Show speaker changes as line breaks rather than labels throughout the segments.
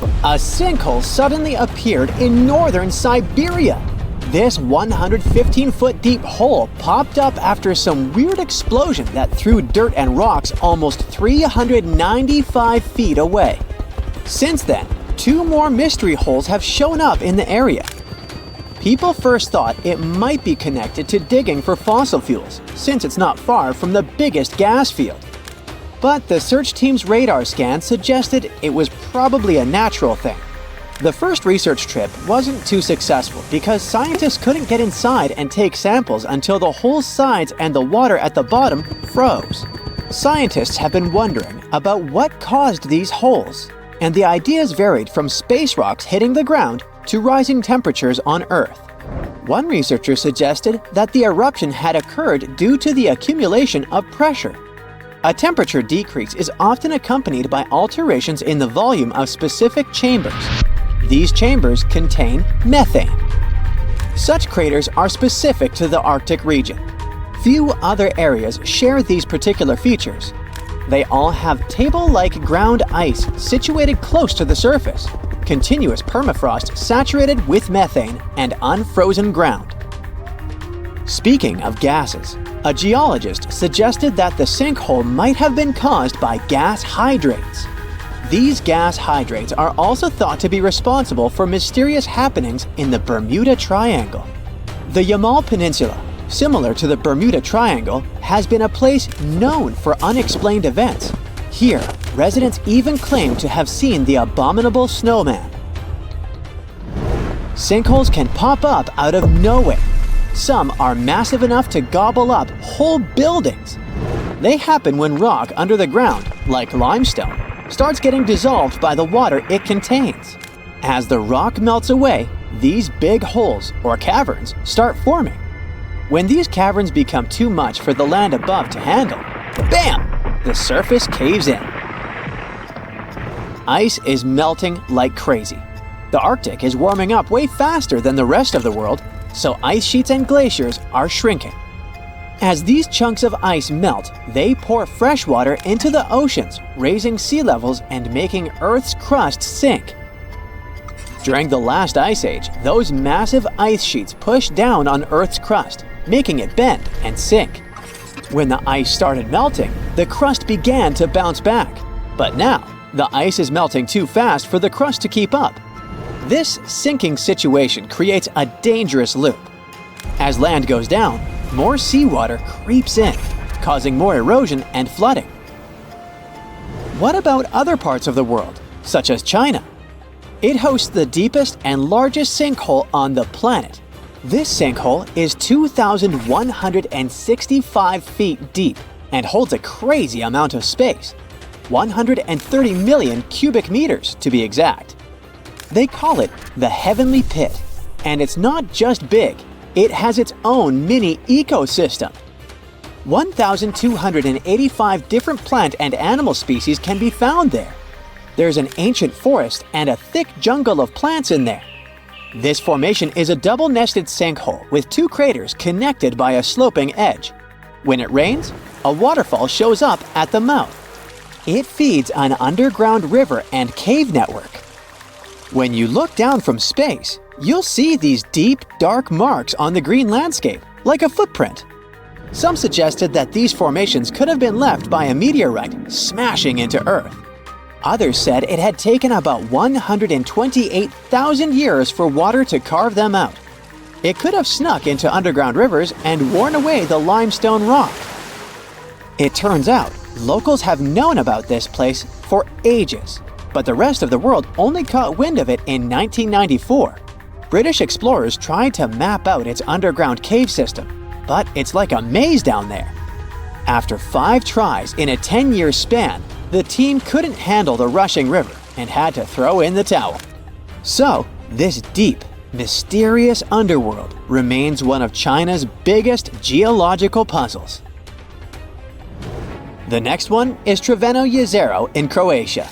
A sinkhole suddenly appeared in northern Siberia. This 115-foot deep hole popped up after some weird explosion that threw dirt and rocks almost 395 feet away. Since then, 2 more mystery holes have shown up in the area. People first thought it might be connected to digging for fossil fuels, since it's not far from the biggest gas field. But the search team's radar scan suggested it was probably a natural thing. The first research trip wasn't too successful because scientists couldn't get inside and take samples until the hole's sides and the water at the bottom froze. Scientists have been wondering about what caused these holes, and the ideas varied from space rocks hitting the ground to rising temperatures on Earth. One researcher suggested that the eruption had occurred due to the accumulation of pressure. A temperature decrease is often accompanied by alterations in the volume of specific chambers. These chambers contain methane. Such craters are specific to the Arctic region. Few other areas share these particular features. They all have table-like ground ice situated close to the surface, continuous permafrost saturated with methane, and unfrozen ground. Speaking of gases, a geologist suggested that the sinkhole might have been caused by gas hydrates. These gas hydrates are also thought to be responsible for mysterious happenings in the Bermuda Triangle. The Yamal Peninsula, similar to the Bermuda Triangle, has been a place known for unexplained events. Here, residents even claim to have seen the abominable snowman. Sinkholes can pop up out of nowhere. Some are massive enough to gobble up whole buildings. They happen when rock under the ground, like limestone, starts getting dissolved by the water it contains. As the rock melts away, these big holes, or caverns, start forming. When these caverns become too much for the land above to handle, bam! The surface caves in. Ice is melting like crazy. The Arctic is warming up way faster than the rest of the world, so ice sheets and glaciers are shrinking. As these chunks of ice melt, they pour fresh water into the oceans, raising sea levels and making Earth's crust sink. During the last ice age, those massive ice sheets pushed down on Earth's crust, making it bend and sink. When the ice started melting, the crust began to bounce back. But now, the ice is melting too fast for the crust to keep up. This sinking situation creates a dangerous loop. As land goes down, more seawater creeps in, causing more erosion and flooding. What about other parts of the world, such as China? It hosts the deepest and largest sinkhole on the planet. This sinkhole is 2,165 feet deep and holds a crazy amount of space, 130 million cubic meters to be exact. They call it the Heavenly Pit, and it's not just big. It has its own mini ecosystem. 1,285 different plant and animal species can be found there. There's an ancient forest and a thick jungle of plants in there. This formation is a double-nested sinkhole with 2 craters connected by a sloping edge. When it rains, a waterfall shows up at the mouth. It feeds an underground river and cave network. When you look down from space, you'll see these deep, dark marks on the green landscape, like a footprint. Some suggested that these formations could have been left by a meteorite smashing into Earth. Others said it had taken about 128,000 years for water to carve them out. It could have snuck into underground rivers and worn away the limestone rock. It turns out, locals have known about this place for ages, but the rest of the world only caught wind of it in 1994. British explorers tried to map out its underground cave system, but it's like a maze down there. After 5 tries in a 10-year span, the team couldn't handle the rushing river and had to throw in the towel. So, this deep, mysterious underworld remains one of China's biggest geological puzzles. The next one is Crveno Jezero in Croatia.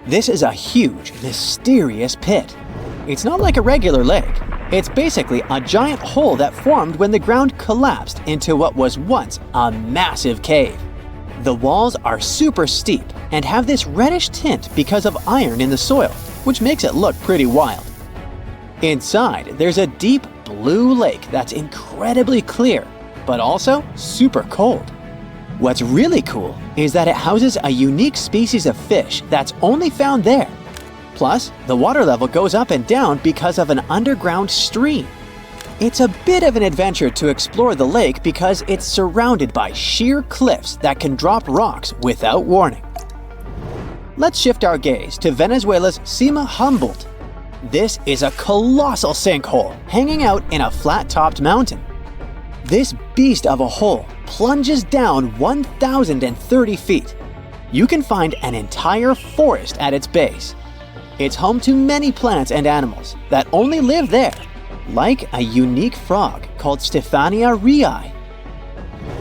This is a huge, mysterious pit. It's not like a regular lake. It's basically a giant hole that formed when the ground collapsed into what was once a massive cave. The walls are super steep and have this reddish tint because of iron in the soil, which makes it look pretty wild. Inside, there's a deep blue lake that's incredibly clear, but also super cold. What's really cool is that it houses a unique species of fish that's only found there. Plus, the water level goes up and down because of an underground stream. It's a bit of an adventure to explore the lake because it's surrounded by sheer cliffs that can drop rocks without warning. Let's shift our gaze to Venezuela's Cima Humboldt. This is a colossal sinkhole hanging out in a flat-topped mountain. This beast of a hole plunges down 1,030 feet. You can find an entire forest at its base. It's home to many plants and animals that only live there, like a unique frog called Stephania rei.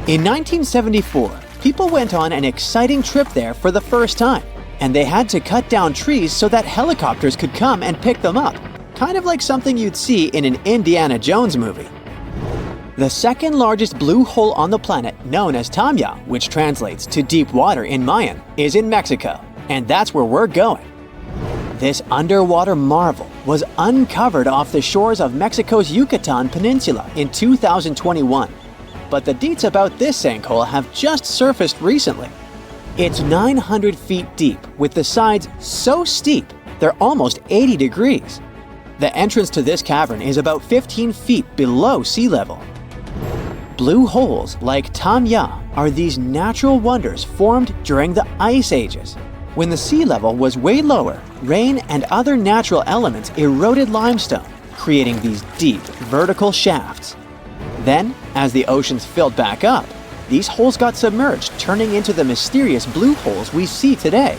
In 1974, people went on an exciting trip there for the first time, and they had to cut down trees so that helicopters could come and pick them up, kind of like something you'd see in an Indiana Jones movie. The second largest blue hole on the planet, known as Tamya, which translates to deep water in Mayan, is in Mexico, and that's where we're going. This underwater marvel was uncovered off the shores of Mexico's Yucatan Peninsula in 2021. But the deets about this sinkhole have just surfaced recently. It's 900 feet deep, with the sides so steep they're almost 80 degrees. The entrance to this cavern is about 15 feet below sea level. Blue holes like Tamya are these natural wonders formed during the ice ages. When the sea level was way lower, rain and other natural elements eroded limestone, creating these deep, vertical shafts. Then, as the oceans filled back up, these holes got submerged, turning into the mysterious blue holes we see today.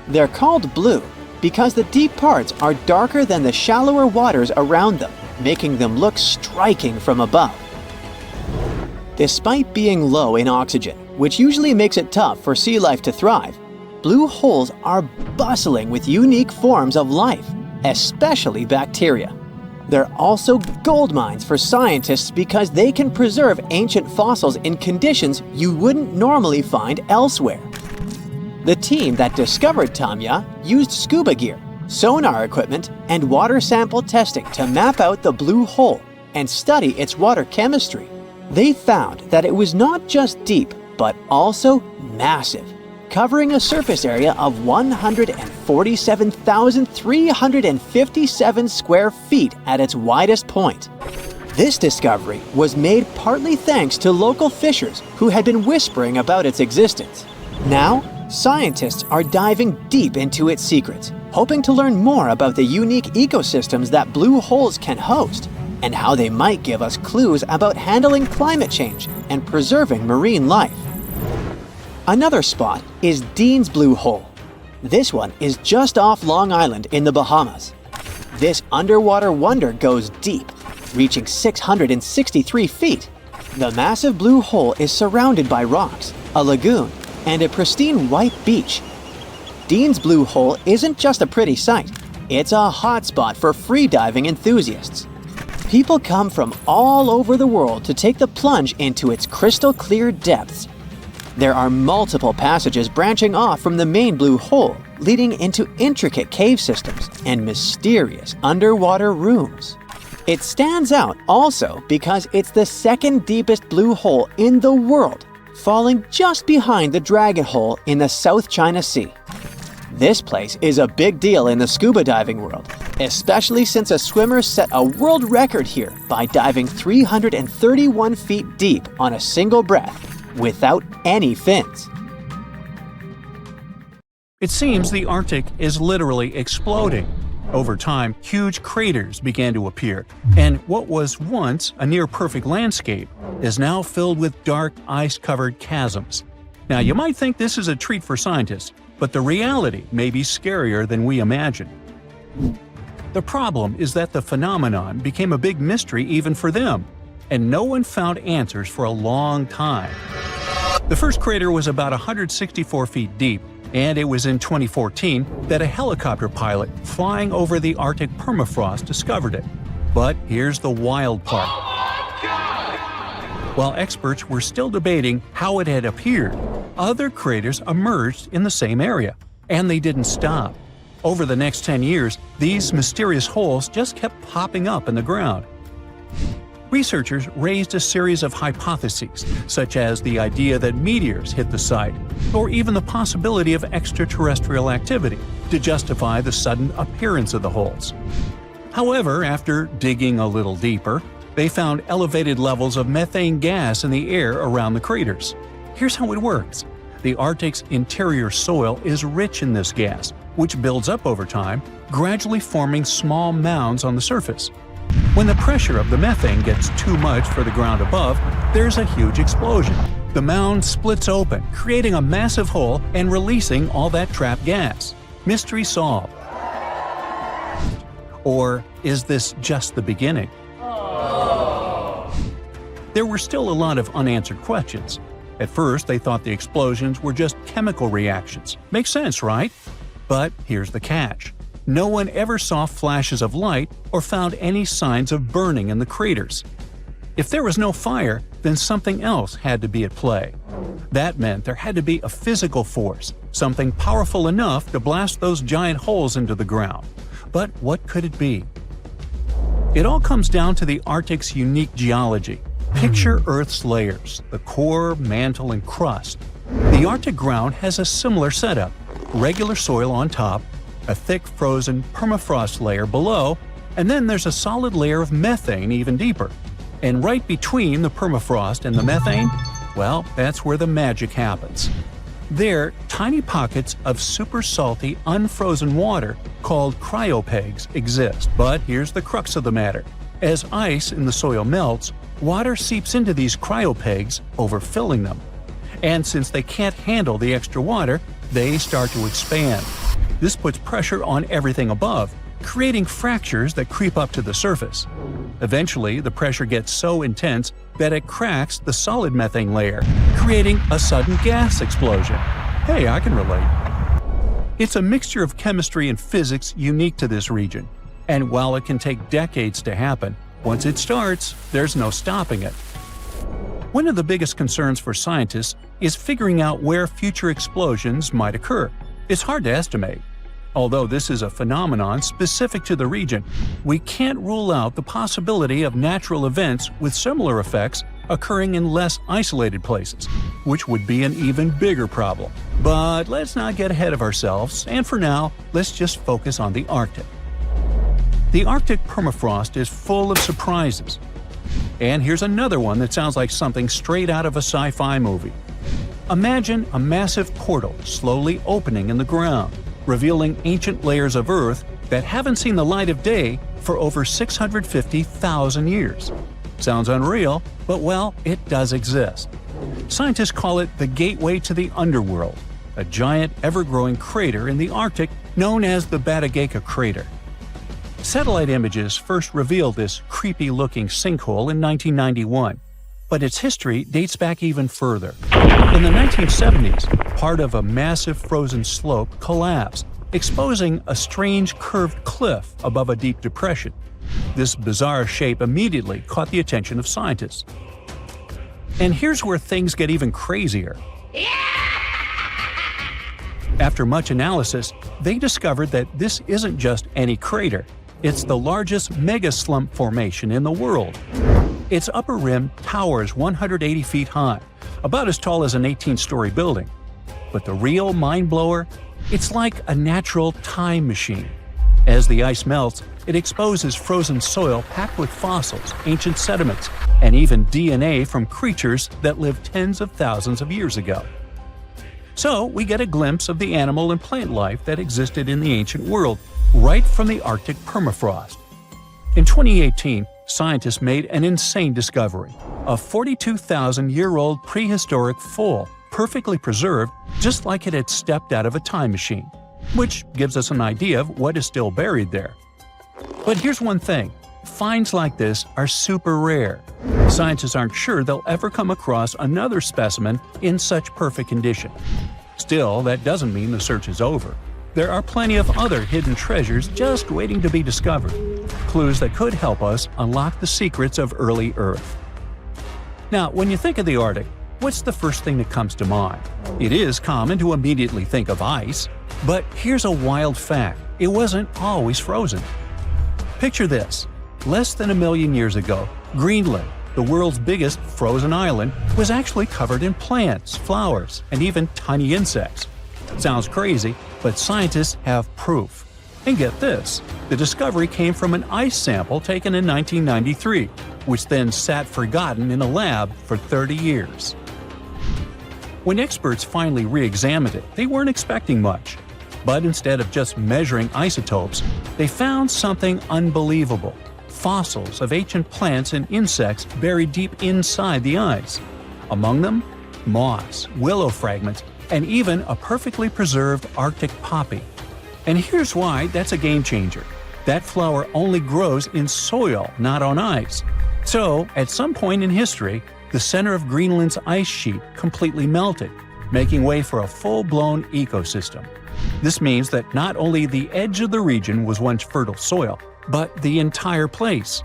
They're called blue because the deep parts are darker than the shallower waters around them, making them look striking from above. Despite being low in oxygen, which usually makes it tough for sea life to thrive, blue holes are bustling with unique forms of life, especially bacteria. They're also gold mines for scientists because they can preserve ancient fossils in conditions you wouldn't normally find elsewhere. The team that discovered Tamya used scuba gear, sonar equipment, and water sample testing to map out the blue hole and study its water chemistry. They found that it was not just deep, but also massive, covering a surface area of 147,357 square feet at its widest point. This discovery was made partly thanks to local fishers who had been whispering about its existence. Now, scientists are diving deep into its secrets, hoping to learn more about the unique ecosystems that blue holes can host, and how they might give us clues about handling climate change and preserving marine life. Another spot is Dean's Blue Hole. This one is just off Long Island in the Bahamas. This underwater wonder goes deep, reaching 663 feet. The massive blue hole is surrounded by rocks, a lagoon, and a pristine white beach. Dean's Blue Hole isn't just a pretty sight, it's a hotspot for freediving enthusiasts. People come from all over the world to take the plunge into its crystal clear depths. There are multiple passages branching off from the main blue hole, leading into intricate cave systems and mysterious underwater rooms. It stands out also because it's the second deepest blue hole in the world, falling just behind the Dragon Hole in the South China Sea. This place is a big deal in the scuba diving world, especially since a swimmer set a world record here by diving 331 feet deep on a single breath, without any fins.
It seems the Arctic is literally exploding. Over time, huge craters began to appear, and what was once a near-perfect landscape is now filled with dark, ice-covered chasms. Now, you might think this is a treat for scientists, but the reality may be scarier than we imagine. The problem is that the phenomenon became a big mystery even for them, and no one found answers for a long time. The first crater was about 164 feet deep, and it was in 2014 that a helicopter pilot flying over the Arctic permafrost discovered it. But here's the wild part. While experts were still debating how it had appeared, other craters emerged in the same area, and they didn't stop. Over the next 10 years, these mysterious holes just kept popping up in the ground. Researchers raised a series of hypotheses, such as the idea that meteors hit the site, or even the possibility of extraterrestrial activity, to justify the sudden appearance of the holes. However, after digging a little deeper, they found elevated levels of methane gas in the air around the craters. Here's how it works. The Arctic's interior soil is rich in this gas, which builds up over time, gradually forming small mounds on the surface. When the pressure of the methane gets too much for the ground above, there's a huge explosion. The mound splits open, creating a massive hole and releasing all that trapped gas. Mystery solved. Or is this just the beginning? There were still a lot of unanswered questions. At first, they thought the explosions were just chemical reactions. Makes sense, right? But here's the catch. No one ever saw flashes of light or found any signs of burning in the craters. If there was no fire, then something else had to be at play. That meant there had to be a physical force, something powerful enough to blast those giant holes into the ground. But what could it be? It all comes down to the Arctic's unique geology. Picture Earth's layers, the core, mantle, and crust. The Arctic ground has a similar setup: regular soil on top, a thick frozen permafrost layer below, and then there's a solid layer of methane even deeper. And right between the permafrost and the methane, well, that's where the magic happens. There, tiny pockets of super salty, unfrozen water called cryopegs exist. But here's the crux of the matter. As ice in the soil melts, water seeps into these cryopegs, overfilling them. And since they can't handle the extra water, they start to expand. This puts pressure on everything above, creating fractures that creep up to the surface. Eventually, the pressure gets so intense that it cracks the solid methane layer, creating a sudden gas explosion. Hey, I can relate. It's a mixture of chemistry and physics unique to this region. And while it can take decades to happen, once it starts, there's no stopping it. One of the biggest concerns for scientists is figuring out where future explosions might occur. It's hard to estimate. Although this is a phenomenon specific to the region, we can't rule out the possibility of natural events with similar effects occurring in less isolated places, which would be an even bigger problem. But let's not get ahead of ourselves, and for now, let's just focus on the Arctic. The Arctic permafrost is full of surprises. And here's another one that sounds like something straight out of a sci-fi movie. Imagine a massive portal slowly opening in the ground, revealing ancient layers of Earth that haven't seen the light of day for over 650,000 years. Sounds unreal, but well, it does exist. Scientists call it the gateway to the underworld, a giant ever-growing crater in the Arctic known as the Batageka crater. Satellite images first revealed this creepy-looking sinkhole in 1991, but its history dates back even further. In the 1970s, part of a massive frozen slope collapsed, exposing a strange curved cliff above a deep depression. This bizarre shape immediately caught the attention of scientists. And here's where things get even crazier. After much analysis, they discovered that this isn't just any crater. It's the largest mega-slump formation in the world. Its upper rim towers 180 feet high, about as tall as an 18-story building. But the real mind-blower? It's like a natural time machine. As the ice melts, it exposes frozen soil packed with fossils, ancient sediments, and even DNA from creatures that lived tens of thousands of years ago. So we get a glimpse of the animal and plant life that existed in the ancient world, right from the Arctic permafrost. In 2018, scientists made an insane discovery: a 42,000-year-old prehistoric foal, perfectly preserved, just like it had stepped out of a time machine, which gives us an idea of what is still buried there. But here's one thing: finds like this are super rare. Scientists aren't sure they'll ever come across another specimen in such perfect condition. Still, that doesn't mean the search is over. There are plenty of other hidden treasures just waiting to be discovered, clues that could help us unlock the secrets of early Earth. Now, when you think of the Arctic, what's the first thing that comes to mind? It is common to immediately think of ice, but here's a wild fact. it wasn't always frozen. Picture this. Less than 1 million years ago, Greenland, the world's biggest frozen island, was actually covered in plants, flowers, and even tiny insects. Sounds crazy, but scientists have proof. And get this, the discovery came from an ice sample taken in 1993, which then sat forgotten in a lab for 30 years. When experts finally re-examined it, they weren't expecting much. But instead of just measuring isotopes, they found something unbelievable: fossils of ancient plants and insects buried deep inside the ice. Among them, moss, willow fragments, and even a perfectly preserved Arctic poppy. And here's why that's a game changer. That flower only grows in soil, not on ice. So, at some point in history, the center of Greenland's ice sheet completely melted, making way for a full-blown ecosystem. This means that not only the edge of the region was once fertile soil, but the entire place.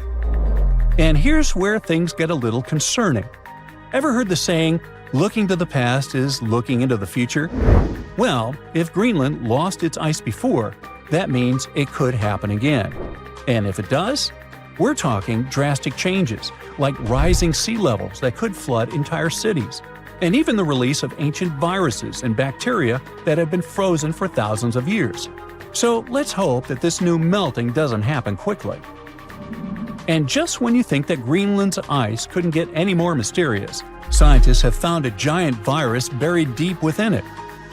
And here's where things get a little concerning. Ever heard the saying, "Looking to the past is looking into the future"? Well, if Greenland lost its ice before, that means it could happen again. And if it does, we're talking drastic changes, like rising sea levels that could flood entire cities, and even the release of ancient viruses and bacteria that have been frozen for thousands of years. So let's hope that this new melting doesn't happen quickly. And just when you think that Greenland's ice couldn't get any more mysterious, scientists have found a giant virus buried deep within it.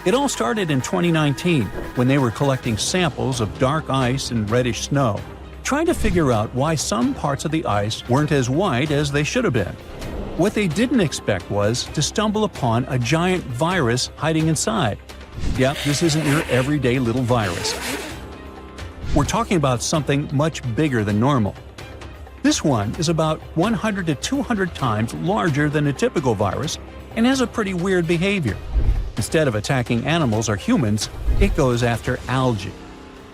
It all started in 2019, when they were collecting samples of dark ice and reddish snow, trying to figure out why some parts of the ice weren't as white as they should have been. What they didn't expect was to stumble upon a giant virus hiding inside. Yep, this isn't your everyday little virus. We're talking about something much bigger than normal. This one is about 100 to 200 times larger than a typical virus and has a pretty weird behavior. Instead of attacking animals or humans, it goes after algae.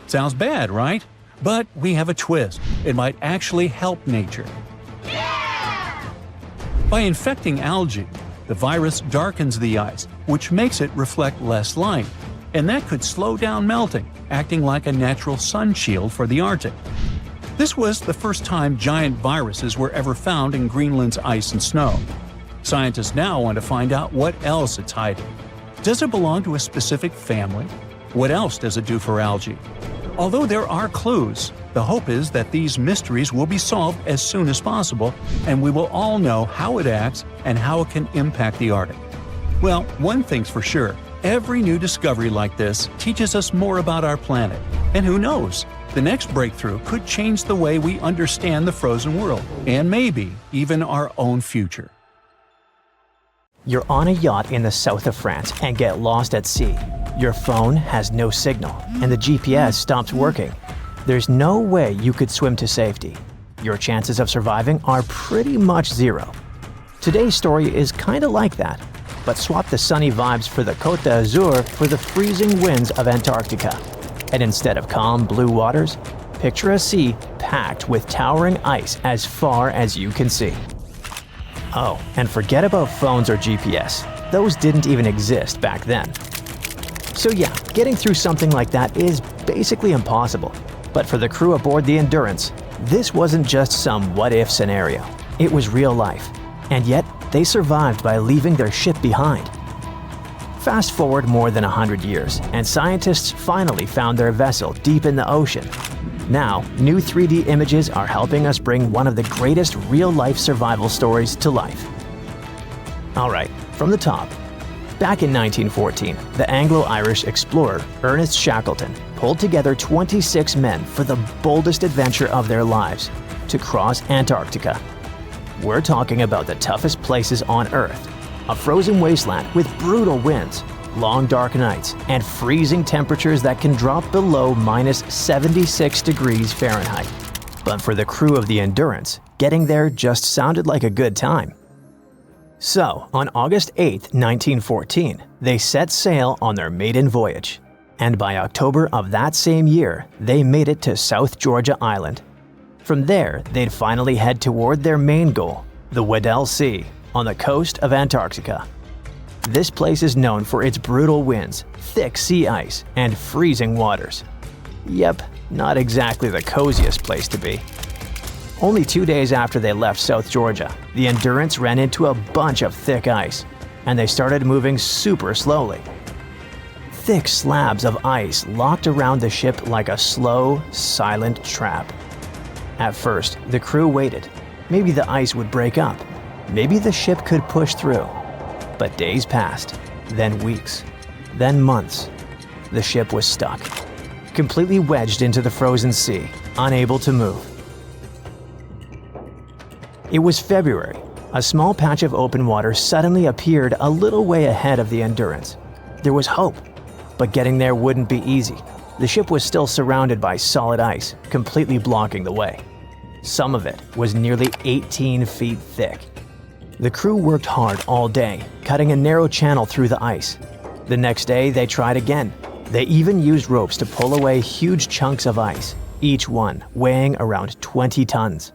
Sounds bad, right? But we have a twist. It might actually help nature. By infecting algae, the virus darkens the ice, which makes it reflect less light, and that could slow down melting, acting like a natural sun shield for the Arctic. This was the first time giant viruses were ever found in Greenland's ice and snow. Scientists now want to find out what else it's hiding. Does it belong to a specific family? What else does it do for algae? Although there are clues, the hope is that these mysteries will be solved as soon as possible, and we will all know how it acts and how it can impact the Arctic. Well, one thing's for sure, every new discovery like this teaches us more about our planet. And who knows, the next breakthrough could change the way we understand the frozen world, and maybe even our own future.
You're on a yacht in the south of France and get lost at sea. Your phone has no signal, and the GPS stops working. There's no way you could swim to safety. Your chances of surviving are pretty much zero. Today's story is kinda like that, but swap the sunny vibes for the Côte d'Azur for the freezing winds of Antarctica. And instead of calm blue waters, picture a sea packed with towering ice as far as you can see. Oh, and forget about phones or GPS. Those didn't even exist back then. So yeah, getting through something like that is basically impossible. But for the crew aboard the Endurance, this wasn't just some what-if scenario. It was real life. And yet, they survived by leaving their ship behind. Fast forward more than 100 years, and scientists finally found their vessel deep in the ocean. Now, new 3D images are helping us bring one of the greatest real-life survival stories to life. Alright, from the top. Back in 1914, the Anglo-Irish explorer Ernest Shackleton pulled together 26 men for the boldest adventure of their lives, to cross Antarctica. We're talking about the toughest places on Earth, a frozen wasteland with brutal winds, long dark nights, and freezing temperatures that can drop below minus 76 degrees Fahrenheit. But for the crew of the Endurance, getting there just sounded like a good time. So, on August 8, 1914, they set sail on their maiden voyage. And by October of that same year, they made it to South Georgia Island. From there, they'd finally head toward their main goal, the Weddell Sea, on the coast of Antarctica. This place is known for its brutal winds, thick sea ice, and freezing waters. Yep, not exactly the coziest place to be. Only 2 days after they left South Georgia, the Endurance ran into a bunch of thick ice, and they started moving super slowly. Thick slabs of ice locked around the ship like a slow, silent trap. At first, the crew waited. Maybe the ice would break up. Maybe the ship could push through. But days passed, then weeks, then months. The ship was stuck, completely wedged into the frozen sea, unable to move. It was February. A small patch of open water suddenly appeared a little way ahead of the Endurance. There was hope, but getting there wouldn't be easy. The ship was still surrounded by solid ice, completely blocking the way. Some of it was nearly 18 feet thick. The crew worked hard all day, cutting a narrow channel through the ice. The next day, they tried again. They even used ropes to pull away huge chunks of ice, each one weighing around 20 tons.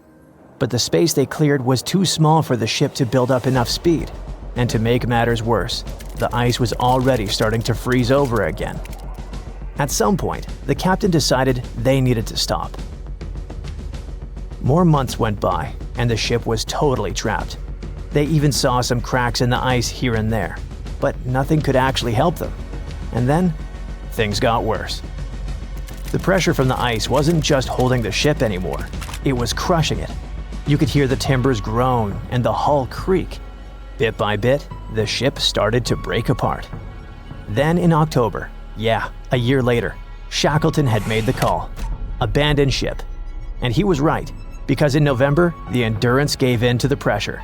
But the space they cleared was too small for the ship to build up enough speed. And to make matters worse, the ice was already starting to freeze over again. At some point, the captain decided they needed to stop. More months went by, and the ship was totally trapped. They even saw some cracks in the ice here and there, but nothing could actually help them. And then, things got worse. The pressure from the ice wasn't just holding the ship anymore, it was crushing it. You could hear the timbers groan and the hull creak. Bit by bit, the ship started to break apart. Then in October, a year later, Shackleton had made the call. Abandon ship. And he was right, because in November, the Endurance gave in to the pressure.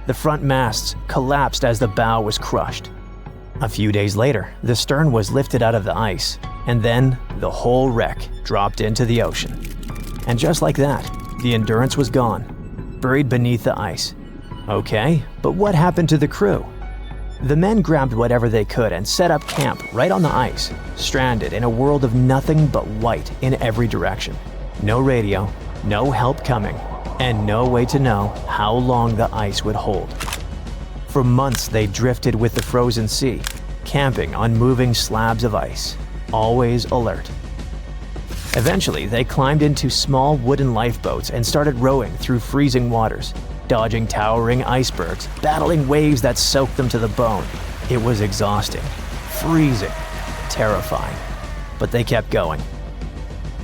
The front masts collapsed as the bow was crushed. A few days later, the stern was lifted out of the ice, and then the whole wreck dropped into the ocean. And just like that, the Endurance was gone, buried beneath the ice. Okay, but what happened to the crew? The men grabbed whatever they could and set up camp right on the ice, stranded in a world of nothing but white in every direction. No radio, no help coming, and no way to know how long the ice would hold. For months they drifted with the frozen sea, camping on moving slabs of ice, always alert. Eventually, they climbed into small wooden lifeboats and started rowing through freezing waters, dodging towering icebergs, battling waves that soaked them to the bone. It was exhausting, freezing, terrifying, but they kept going.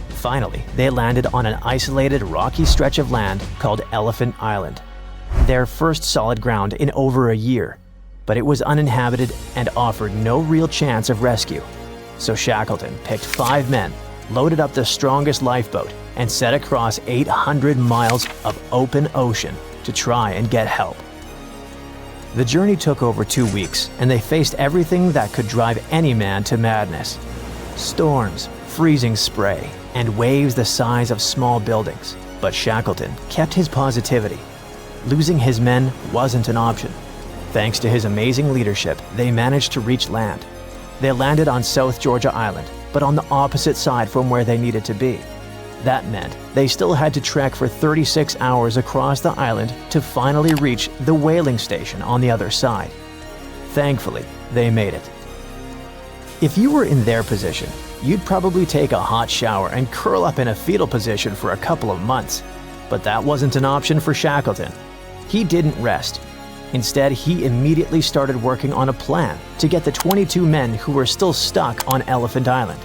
Finally, they landed on an isolated rocky stretch of land called Elephant Island. Their first solid ground in over a year, but it was uninhabited and offered no real chance of rescue. So Shackleton picked 5 men, loaded up the strongest lifeboat, and set across 800 miles of open ocean to try and get help. The journey took over 2 weeks, and they faced everything that could drive any man to madness. Storms, freezing spray, and waves the size of small buildings. But Shackleton kept his positivity. Losing his men wasn't an option. Thanks to his amazing leadership, they managed to reach land. They landed on South Georgia Island, but on the opposite side from where they needed to be. That meant they still had to trek for 36 hours across the island to finally reach the whaling station on the other side. Thankfully, they made it. If you were in their position, you'd probably take a hot shower and curl up in a fetal position for a couple of months. But that wasn't an option for Shackleton. He didn't rest. Instead, he immediately started working on a plan to get the 22 men who were still stuck on Elephant Island.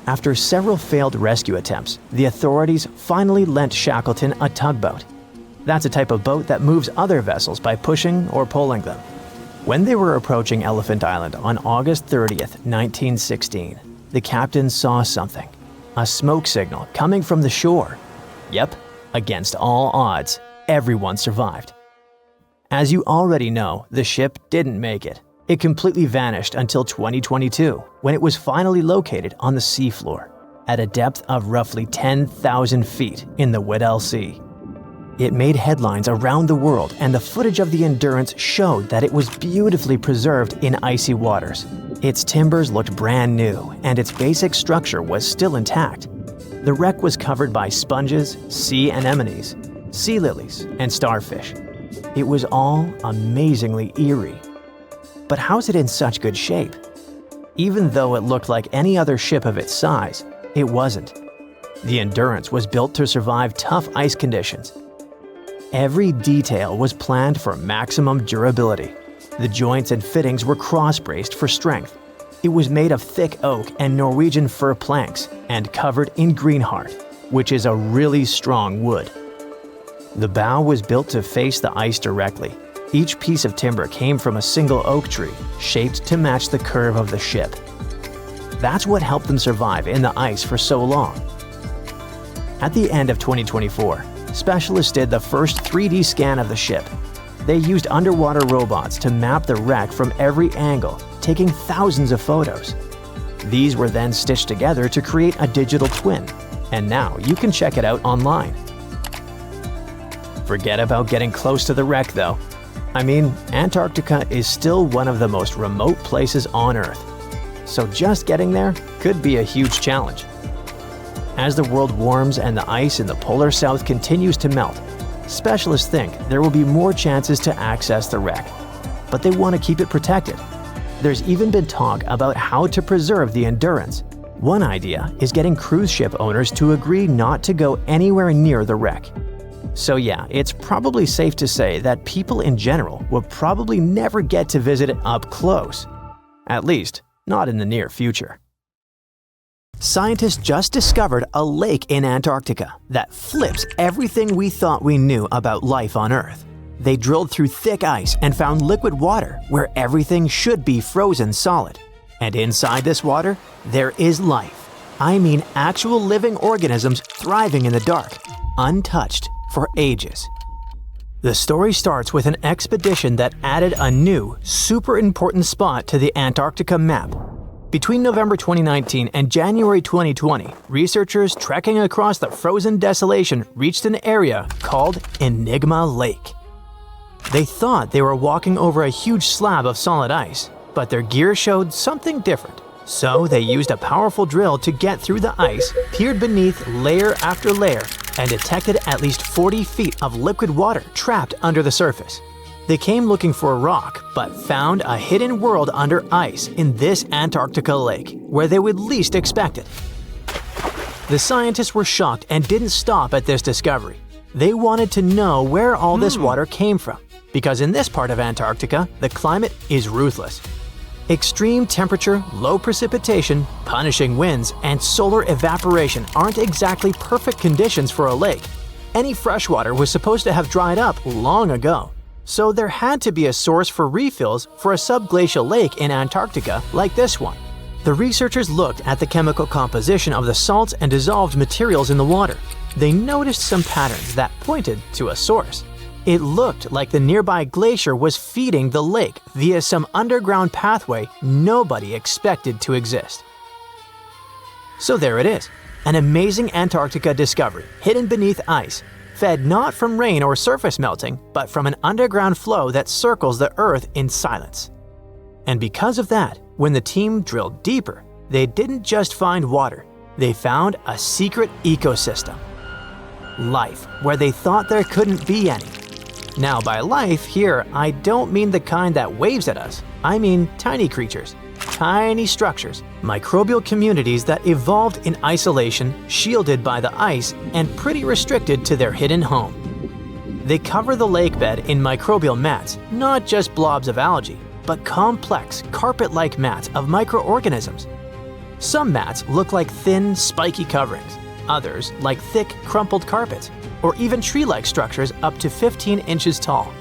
After several failed rescue attempts, the authorities finally lent Shackleton a tugboat. That's a type of boat that moves other vessels by pushing or pulling them. When they were approaching Elephant Island on August 30th, 1916, the captain saw something. A smoke signal coming from the shore. Yep, against all odds, everyone survived. As you already know, the ship didn't make it. It completely vanished until 2022, when it was finally located on the seafloor, at a depth of roughly 10,000 feet in the Weddell Sea. It made headlines around the world, and the footage of the Endurance showed that it was beautifully preserved in icy waters. Its timbers looked brand new, and its basic structure was still intact. The wreck was covered by sponges, sea anemones, sea lilies, and starfish. It was all amazingly eerie. But how's it in such good shape? Even though it looked like any other ship of its size, It wasn't. The Endurance was built to survive tough ice conditions. Every detail was planned for maximum durability. The joints and fittings were cross-braced for strength. It was made of thick oak and Norwegian fir planks and covered in greenheart, which is a really strong wood. The bow was built to face the ice directly. Each piece of timber came from a single oak tree, shaped to match the curve of the ship. That's what helped them survive in the ice for so long. At the end of 2024, specialists did the first 3D scan of the ship. They used underwater robots to map the wreck from every angle, taking thousands of photos. These were then stitched together to create a digital twin, and now you can check it out online. Forget about getting close to the wreck though. I mean, Antarctica is still one of the most remote places on Earth, so just getting there could be a huge challenge. As the world warms and the ice in the polar south continues to melt, specialists think there will be more chances to access the wreck, but they want to keep it protected. There's even been talk about how to preserve the Endurance. One idea is getting cruise ship owners to agree not to go anywhere near the wreck. So yeah, it's probably safe to say that people in general will probably never get to visit it up close. At least, not in the near future. Scientists just discovered a lake in Antarctica that flips everything we thought we knew about life on Earth. They drilled through thick ice and found liquid water where everything should be frozen solid. And inside this water, there is life. I mean actual living organisms thriving in the dark, untouched for ages. The story starts with an expedition that added a new, super important spot to the Antarctica map. Between November 2019 and January 2020, researchers trekking across the frozen desolation reached an area called Enigma Lake. They thought they were walking over a huge slab of solid ice, but their gear showed something different. So they used a powerful drill to get through the ice, peered beneath layer after layer, and detected at least 40 feet of liquid water trapped under the surface. They came looking for a rock, but found a hidden world under ice in this Antarctica lake, where they would least expect it. The scientists were shocked and didn't stop at this discovery. They wanted to know where all this water came from, because in this part of Antarctica, the climate is ruthless. Extreme temperature, low precipitation, punishing winds, and solar evaporation aren't exactly perfect conditions for a lake. Any fresh water was supposed to have dried up long ago. So there had to be a source for refills for a subglacial lake in Antarctica like this one. The researchers looked at the chemical composition of the salts and dissolved materials in the water. They noticed some patterns that pointed to a source. It looked like the nearby glacier was feeding the lake via some underground pathway nobody expected to exist. So there it is, an amazing Antarctica discovery hidden beneath ice, fed not from rain or surface melting, but from an underground flow that circles the Earth in silence. And because of that, when the team drilled deeper, they didn't just find water, they found a secret ecosystem. Life, where they thought there couldn't be any. Now by life here, I don't mean the kind that waves at us, I mean tiny creatures. Tiny structures, microbial communities that evolved in isolation, shielded by the ice, and pretty restricted to their hidden home. They cover the lake bed in microbial mats, not just blobs of algae, but complex, carpet-like mats of microorganisms. Some mats look like thin, spiky coverings, others like thick, crumpled carpets, or even tree-like structures up to 15 inches tall.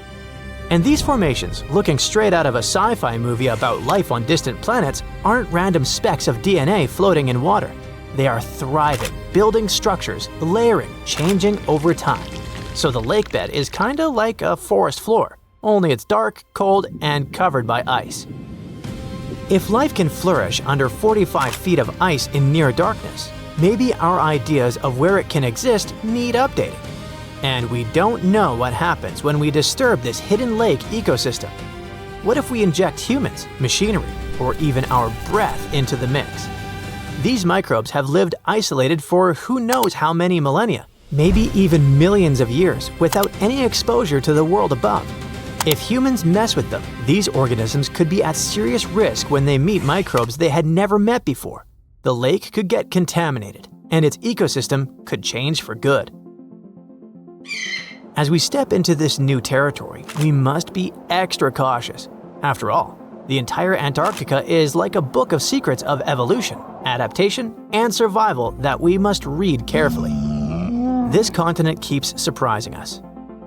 And these formations, looking straight out of a sci-fi movie about life on distant planets, aren't random specks of DNA floating in water. They are thriving, building structures, layering, changing over time. So the lake bed is kinda like a forest floor, only it's dark, cold, and covered by ice. If life can flourish under 45 feet of ice in near darkness, maybe our ideas of where it can exist need updating. And we don't know what happens when we disturb this hidden lake ecosystem. What if we inject humans, machinery, or even our breath into the mix? These microbes have lived isolated for who knows how many millennia, maybe even millions of years, without any exposure to the world above. If humans mess with them, these organisms could be at serious risk when they meet microbes they had never met before. the lake could get contaminated and its ecosystem could change for good. As we step into this new territory, we must be extra cautious. After all, the entire Antarctica is like a book of secrets of evolution, adaptation, and survival that we must read carefully. This continent keeps surprising us.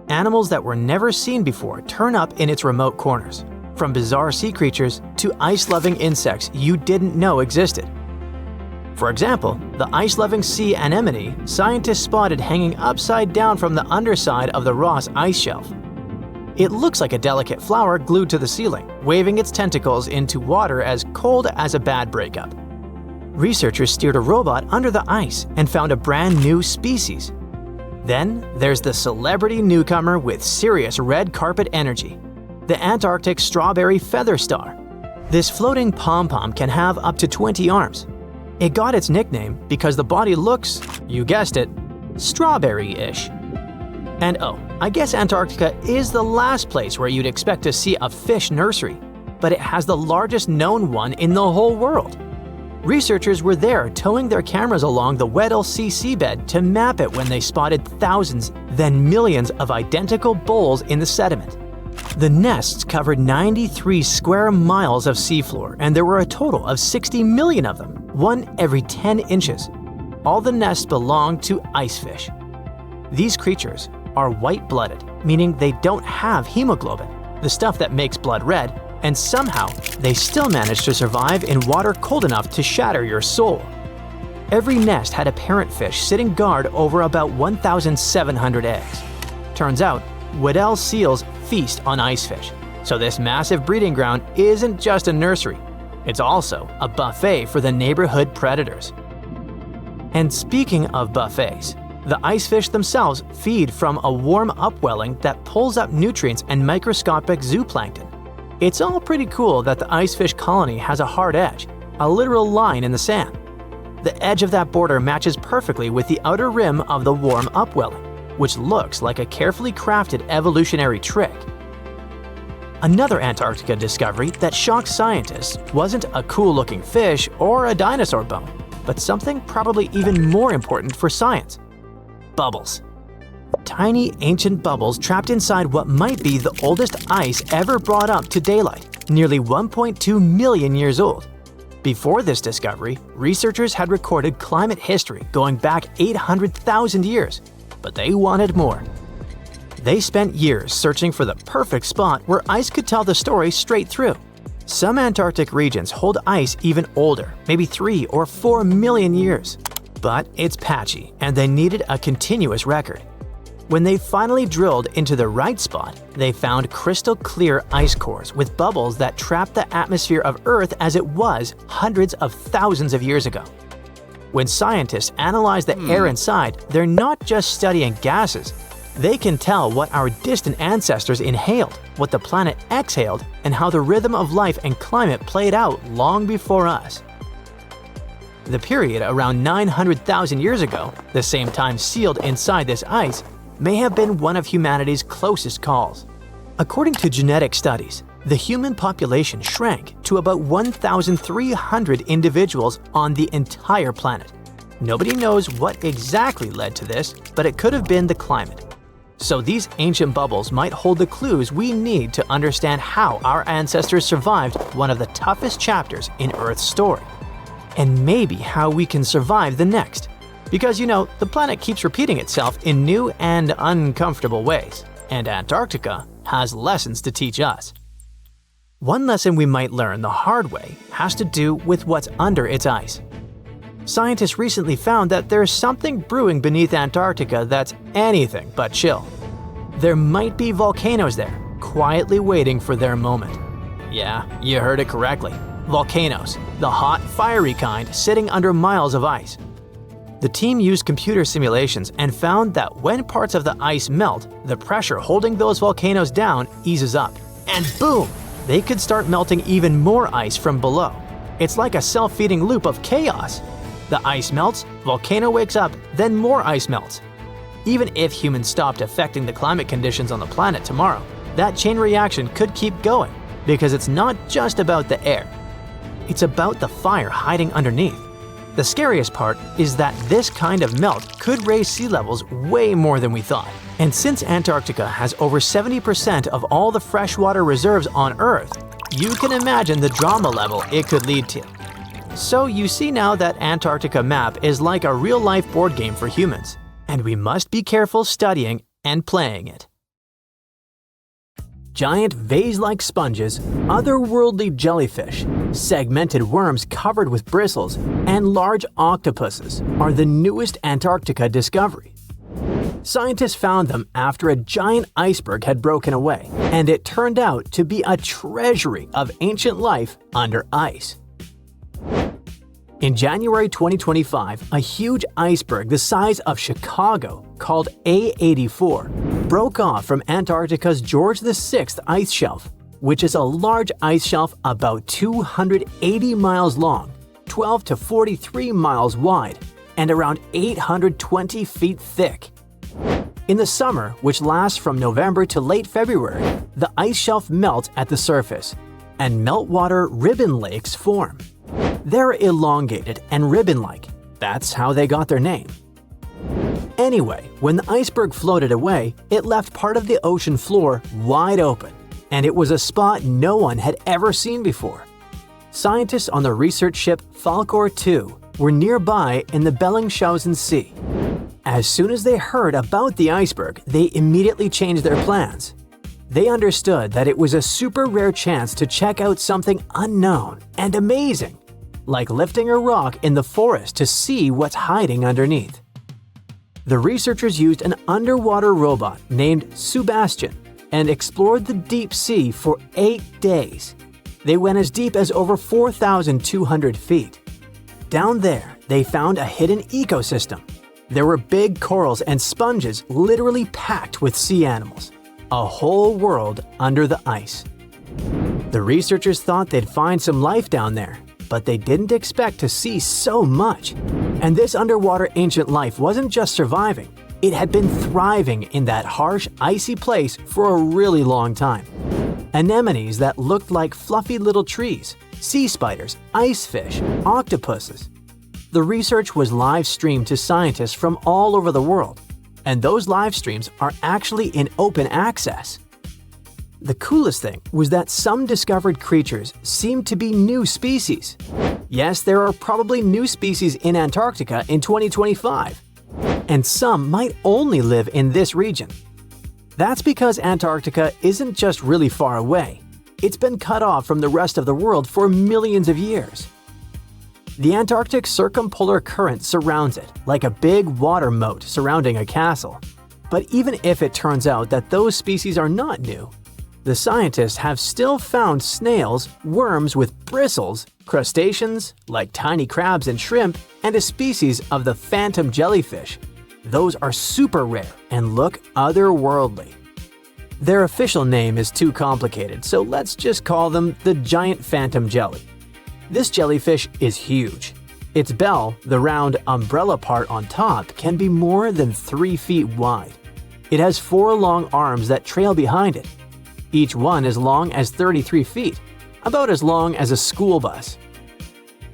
Animals that were never seen before turn up in its remote corners, from bizarre sea creatures to ice-loving insects you didn't know existed. For example, the ice-loving sea anemone scientists spotted hanging upside down from the underside of the Ross ice shelf. It looks like a delicate flower glued to the ceiling, waving its tentacles into water as cold as a bad breakup. Researchers steered a robot under the ice and found a brand new species. Then there's the celebrity newcomer with serious red carpet energy, the Antarctic strawberry feather star. This floating pom-pom can have up to 20 arms. It got its nickname because the body looks, you guessed it, strawberry-ish. And oh, I guess Antarctica is the last place where you'd expect to see a fish nursery, but it has the largest known one in the whole world. Researchers were there towing their cameras along the Weddell Sea seabed to map it when they spotted thousands, then millions of identical bowls in the sediment. The nests covered 93 square miles of seafloor, and there were a total of 60 million of them, one every 10 inches. All the nests belong to icefish. These creatures are white-blooded, meaning they don't have hemoglobin, the stuff that makes blood red, and somehow they still manage to survive in water cold enough to shatter your soul. Every nest had a parent fish sitting guard over about 1,700 eggs. Turns out, Weddell seals feast on icefish, so this massive breeding ground isn't just a nursery, it's also a buffet for the neighborhood predators. And speaking of buffets, the icefish themselves feed from a warm upwelling that pulls up nutrients and microscopic zooplankton. It's all pretty cool that the icefish colony has a hard edge, a literal line in the sand. The edge of that border matches perfectly with the outer rim of the warm upwelling, which looks like a carefully crafted evolutionary trick. Another Antarctica discovery that shocked scientists wasn't a cool-looking fish or a dinosaur bone, but something probably even more important for science: bubbles. Tiny ancient bubbles trapped inside what might be the oldest ice ever brought up to daylight, nearly 1.2 million years old. Before this discovery, researchers had recorded climate history going back 800,000 years, but they wanted more. They spent years searching for the perfect spot where ice could tell the story straight through. Some Antarctic regions hold ice even older, maybe 3 or 4 million years. But it's patchy, and they needed a continuous record. When they finally drilled into the right spot, they found crystal clear ice cores with bubbles that trapped the atmosphere of Earth as it was hundreds of thousands of years ago. When scientists analyze the air inside, they're not just studying gases. They can tell what our distant ancestors inhaled, what the planet exhaled, and how the rhythm of life and climate played out long before us. The period around 900,000 years ago, the same time sealed inside this ice, may have been one of humanity's closest calls. According to genetic studies, the human population shrank to about 1,300 individuals on the entire planet. Nobody knows what exactly led to this, but it could have been the climate. So these ancient bubbles might hold the clues we need to understand how our ancestors survived one of the toughest chapters in Earth's story. And maybe how we can survive the next. Because the planet keeps repeating itself in new and uncomfortable ways, and Antarctica has lessons to teach us. One lesson we might learn the hard way has to do with what's under its ice. Scientists recently found that there's something brewing beneath Antarctica that's anything but chill. There might be volcanoes there, quietly waiting for their moment. Yeah, you heard it correctly. Volcanoes, the hot, fiery kind sitting under miles of ice. The team used computer simulations and found that when parts of the ice melt, the pressure holding those volcanoes down eases up. And boom! They could start melting even more ice from below. It's like a self-feeding loop of chaos. The ice melts, volcano wakes up, then more ice melts. Even if humans stopped affecting the climate conditions on the planet tomorrow, that chain reaction could keep going, because it's not just about the air. It's about the fire hiding underneath. The scariest part is that this kind of melt could raise sea levels way more than we thought. And since Antarctica has over 70% of all the freshwater reserves on Earth, you can imagine the drama level it could lead to. So you see now that Antarctica map is like a real-life board game for humans, and we must be careful studying and playing it. Giant vase-like sponges, otherworldly jellyfish, segmented worms covered with bristles, and large octopuses are the newest Antarctica discovery. Scientists found them after a giant iceberg had broken away, and it turned out to be a treasury of ancient life under ice. In January 2025, a huge iceberg the size of Chicago, called A84, broke off from Antarctica's George VI ice shelf, which is a large ice shelf about 280 miles long, 12 to 43 miles wide, and around 820 feet thick. In the summer, which lasts from November to late February, the ice shelf melts at the surface, and meltwater ribbon lakes form. They're elongated and ribbon-like. That's how they got their name. Anyway, when the iceberg floated away, it left part of the ocean floor wide open, and it was a spot no one had ever seen before. Scientists on the research ship Falkor 2 were nearby in the Bellingshausen Sea. As soon as they heard about the iceberg, they immediately changed their plans. They understood that it was a super rare chance to check out something unknown and amazing, like lifting a rock in the forest to see what's hiding underneath. The researchers used an underwater robot named Sebastian and explored the deep sea for 8 days. They went as deep as over 4,200 feet. Down there, they found a hidden ecosystem. There were big corals and sponges literally packed with sea animals. A whole world under the ice. The researchers thought they'd find some life down there, but they didn't expect to see so much. And this underwater ancient life wasn't just surviving, it had been thriving in that harsh, icy place for a really long time. Anemones that looked like fluffy little trees, sea spiders, ice fish, octopuses. The research was live streamed to scientists from all over the world, and those live streams are actually in open access. The coolest thing was that some discovered creatures seemed to be new species. Yes, there are probably new species in Antarctica in 2025, and some might only live in this region. That's because Antarctica isn't just really far away. It's been cut off from the rest of the world for millions of years. The Antarctic circumpolar current surrounds it, like a big water moat surrounding a castle. But even if it turns out that those species are not new, the scientists have still found snails, worms with bristles, crustaceans, like tiny crabs and shrimp, and a species of the phantom jellyfish. Those are super rare and look otherworldly. Their official name is too complicated, so let's just call them the giant phantom jelly. This jellyfish is huge. Its bell, the round umbrella part on top, can be more than 3 feet wide. It has 4 long arms that trail behind it. Each one as long as 33 feet, about as long as a school bus.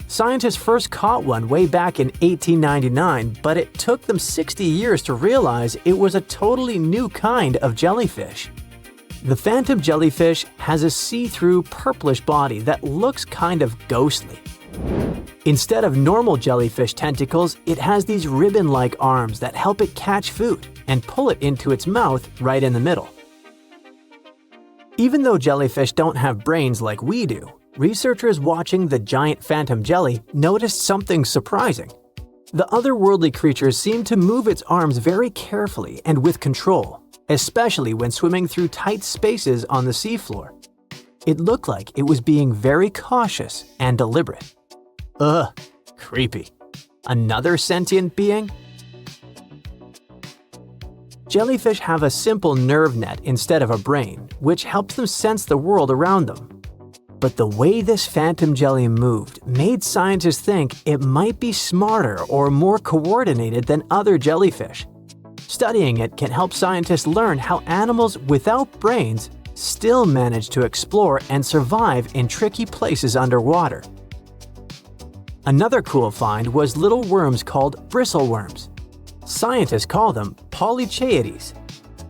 Scientists first caught one way back in 1899, but it took them 60 years to realize it was a totally new kind of jellyfish. The phantom jellyfish has a see-through purplish body that looks kind of ghostly. Instead of normal jellyfish tentacles, it has these ribbon-like arms that help it catch food and pull it into its mouth right in the middle. Even though jellyfish don't have brains like we do, researchers watching the giant phantom jelly noticed something surprising. The otherworldly creature seemed to move its arms very carefully and with control, especially when swimming through tight spaces on the seafloor. It looked like it was being very cautious and deliberate. Ugh, creepy. Another sentient being? Jellyfish have a simple nerve net instead of a brain, which helps them sense the world around them. But the way this phantom jelly moved made scientists think it might be smarter or more coordinated than other jellyfish. Studying it can help scientists learn how animals without brains still manage to explore and survive in tricky places underwater. Another cool find was little worms called bristleworms. Scientists call them polychaetes.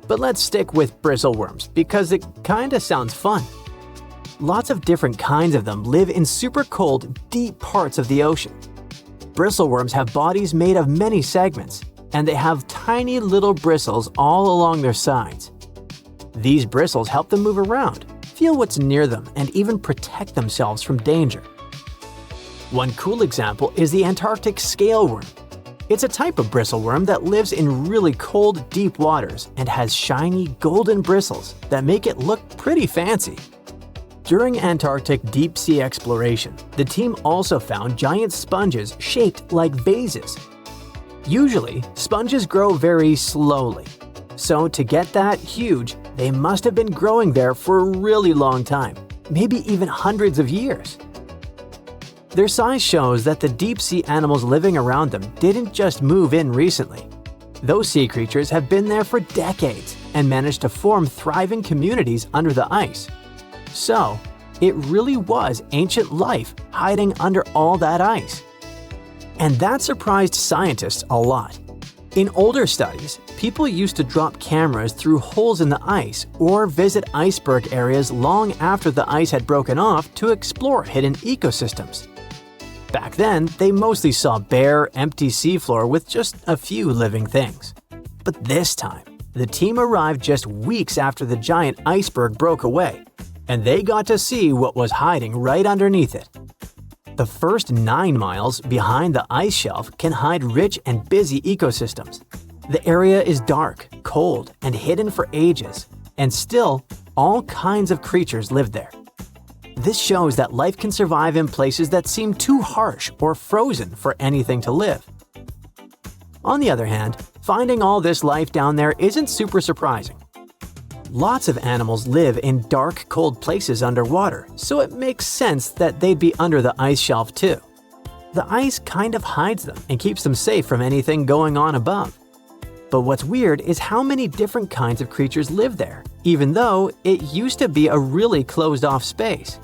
But let's stick with bristleworms because it kinda sounds fun. Lots of different kinds of them live in super cold, deep parts of the ocean. Bristleworms have bodies made of many segments, and they have tiny little bristles all along their sides. These bristles help them move around, feel what's near them, and even protect themselves from danger. One cool example is the Antarctic scaleworm. It's a type of bristleworm that lives in really cold, deep waters and has shiny, golden bristles that make it look pretty fancy. During Antarctic deep-sea exploration, the team also found giant sponges shaped like vases. Usually, sponges grow very slowly. So to get that huge, they must have been growing there for a really long time, maybe even hundreds of years. Their size shows that the deep-sea animals living around them didn't just move in recently. Those sea creatures have been there for decades and managed to form thriving communities under the ice. So, it really was ancient life hiding under all that ice. And that surprised scientists a lot. In older studies, people used to drop cameras through holes in the ice or visit iceberg areas long after the ice had broken off to explore hidden ecosystems. Back then, they mostly saw bare, empty seafloor with just a few living things. But this time, the team arrived just weeks after the giant iceberg broke away, and they got to see what was hiding right underneath it. The first 9 miles behind the ice shelf can hide rich and busy ecosystems. The area is dark, cold, and hidden for ages, and still, all kinds of creatures live there. This shows that life can survive in places that seem too harsh or frozen for anything to live. On the other hand, finding all this life down there isn't super surprising. Lots of animals live in dark, cold places underwater, so it makes sense that they'd be under the ice shelf too. The ice kind of hides them and keeps them safe from anything going on above. But what's weird is how many different kinds of creatures live there, even though it used to be a really closed-off space.